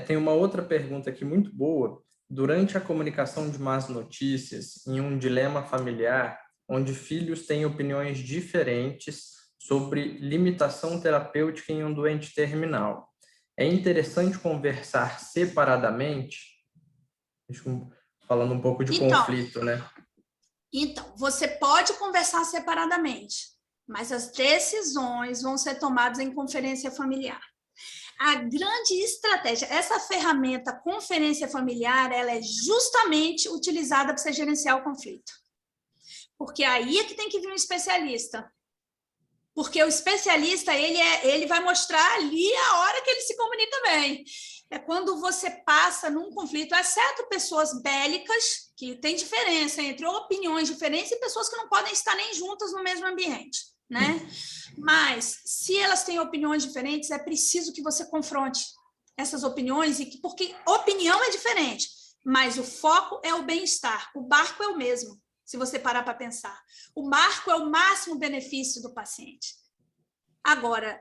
[SPEAKER 2] Tem uma outra pergunta aqui muito boa. Durante a comunicação de más notícias, em um dilema familiar, onde filhos têm opiniões diferentes sobre limitação terapêutica em um doente terminal, é interessante conversar separadamente? Falando um pouco de conflito, né?
[SPEAKER 3] Então, você pode conversar separadamente, mas as decisões vão ser tomadas em conferência familiar. A grande estratégia, essa ferramenta conferência familiar, ela é justamente utilizada para você gerenciar o conflito. Porque aí é que tem que vir um especialista. Porque o especialista, ele vai mostrar ali a hora que ele se comunica bem. É quando você passa num conflito, exceto pessoas bélicas, que tem diferença entre opiniões diferentes e pessoas que não podem estar nem juntas no mesmo ambiente, né? Mas, se elas têm opiniões diferentes, é preciso que você confronte essas opiniões, porque opinião é diferente, mas o foco é o bem-estar, o barco é o mesmo, se você parar para pensar. O barco é o máximo benefício do paciente. Agora,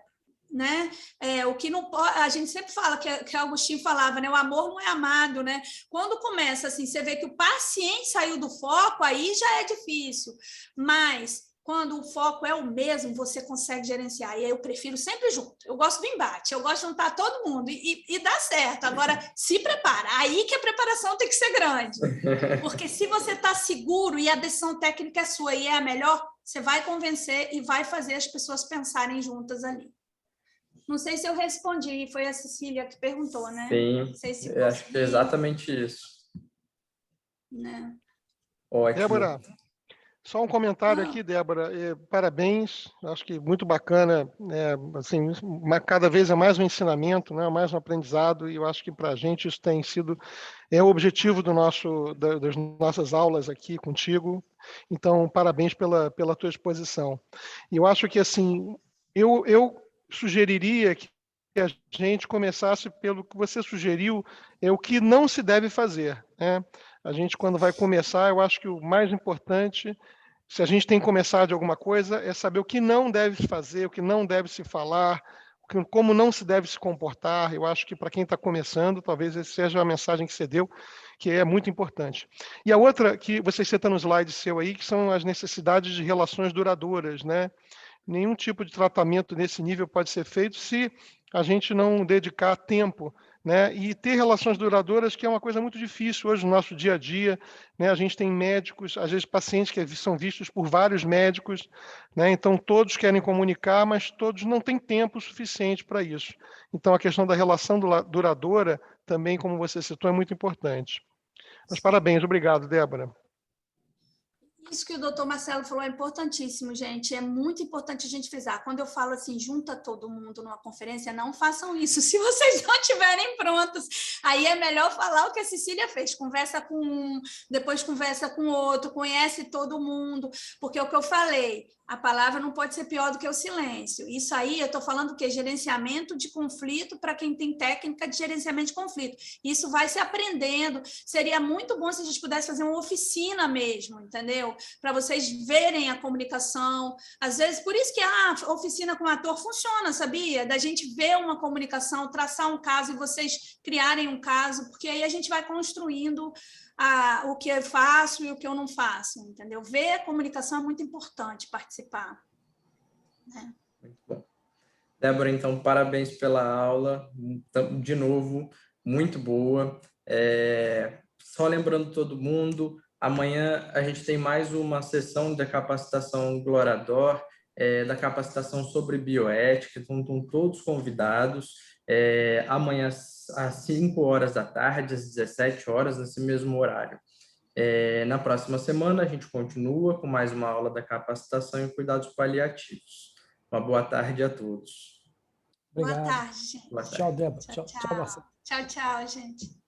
[SPEAKER 3] né? O que não pode, a gente sempre fala que Agostinho falava, né? O amor não é amado, né? Quando começa assim, você vê que o paciente saiu do foco, aí já é difícil. Mas quando o foco é o mesmo, você consegue gerenciar. E aí eu prefiro sempre junto. Eu gosto do embate, eu gosto de juntar todo mundo e dá certo. Agora, se prepara. Aí que a preparação tem que ser grande. Porque se você está seguro e a decisão técnica é sua e é a melhor, você vai convencer e vai fazer as pessoas pensarem juntas ali. Não sei se eu respondi, foi a Cecília que perguntou, né?
[SPEAKER 2] Sim,
[SPEAKER 3] não sei se
[SPEAKER 2] eu acho que é exatamente isso.
[SPEAKER 3] Né?
[SPEAKER 2] Ótimo.
[SPEAKER 4] Débora, só um comentário aqui, Débora. Parabéns, acho que muito bacana. Assim, cada vez é mais um ensinamento, né? Mais um aprendizado, e eu acho que para a gente isso tem sido o objetivo das nossas aulas aqui contigo. Então, parabéns pela tua exposição. E eu acho que assim, eu sugeriria que a gente começasse pelo que você sugeriu, o que não se deve fazer, né? A gente, quando vai começar, eu acho que o mais importante, se a gente tem que começar de alguma coisa, é saber o que não deve se fazer, o que não deve se falar, como não se deve se comportar. Eu acho que para quem está começando, talvez essa seja a mensagem que você deu, que é muito importante. E a outra, que você cita no slide seu aí, que são as necessidades de relações duradouras, né? Nenhum tipo de tratamento nesse nível pode ser feito se a gente não dedicar tempo, né? E ter relações duradouras, que é uma coisa muito difícil hoje no nosso dia a dia, né? A gente tem médicos, às vezes pacientes que são vistos por vários médicos, né? Então todos querem comunicar, mas todos não têm tempo suficiente para isso. Então a questão da relação duradoura também, como você citou, é muito importante. Mas parabéns, obrigado, Débora.
[SPEAKER 3] Isso que o doutor Marcelo falou é importantíssimo, gente. É muito importante a gente frisar. Quando eu falo assim, junta todo mundo numa conferência, não façam isso se vocês não estiverem prontos. Aí é melhor falar o que a Cecília fez. Conversa com um, depois conversa com outro, conhece todo mundo. Porque é o que eu falei, a palavra não pode ser pior do que o silêncio. Isso aí, eu estou falando o quê? Gerenciamento de conflito para quem tem técnica de gerenciamento de conflito. Isso vai se aprendendo. Seria muito bom se a gente pudesse fazer uma oficina mesmo, entendeu? Para vocês verem a comunicação. Às vezes, por isso que a oficina com ator funciona, sabia? Da gente ver uma comunicação, traçar um caso e vocês criarem um caso, porque aí a gente vai construindo o que eu faço e o que eu não faço, entendeu? Ver a comunicação é muito importante, participar. Né?
[SPEAKER 2] Muito bom. Débora, então, parabéns pela aula, de novo, muito boa. Só lembrando todo mundo, amanhã a gente tem mais uma sessão da capacitação Glorador, da capacitação sobre bioética, então estão todos convidados. Amanhã às 5 horas da tarde, às 17 horas, nesse mesmo horário. Na próxima semana, a gente continua com mais uma aula da capacitação em cuidados paliativos. Uma boa tarde a todos.
[SPEAKER 1] Obrigado.
[SPEAKER 3] Boa tarde, gente.
[SPEAKER 1] Tchau, Débora.
[SPEAKER 3] Tchau,
[SPEAKER 1] Tchau, Marcelo.
[SPEAKER 3] Tchau, tchau, gente.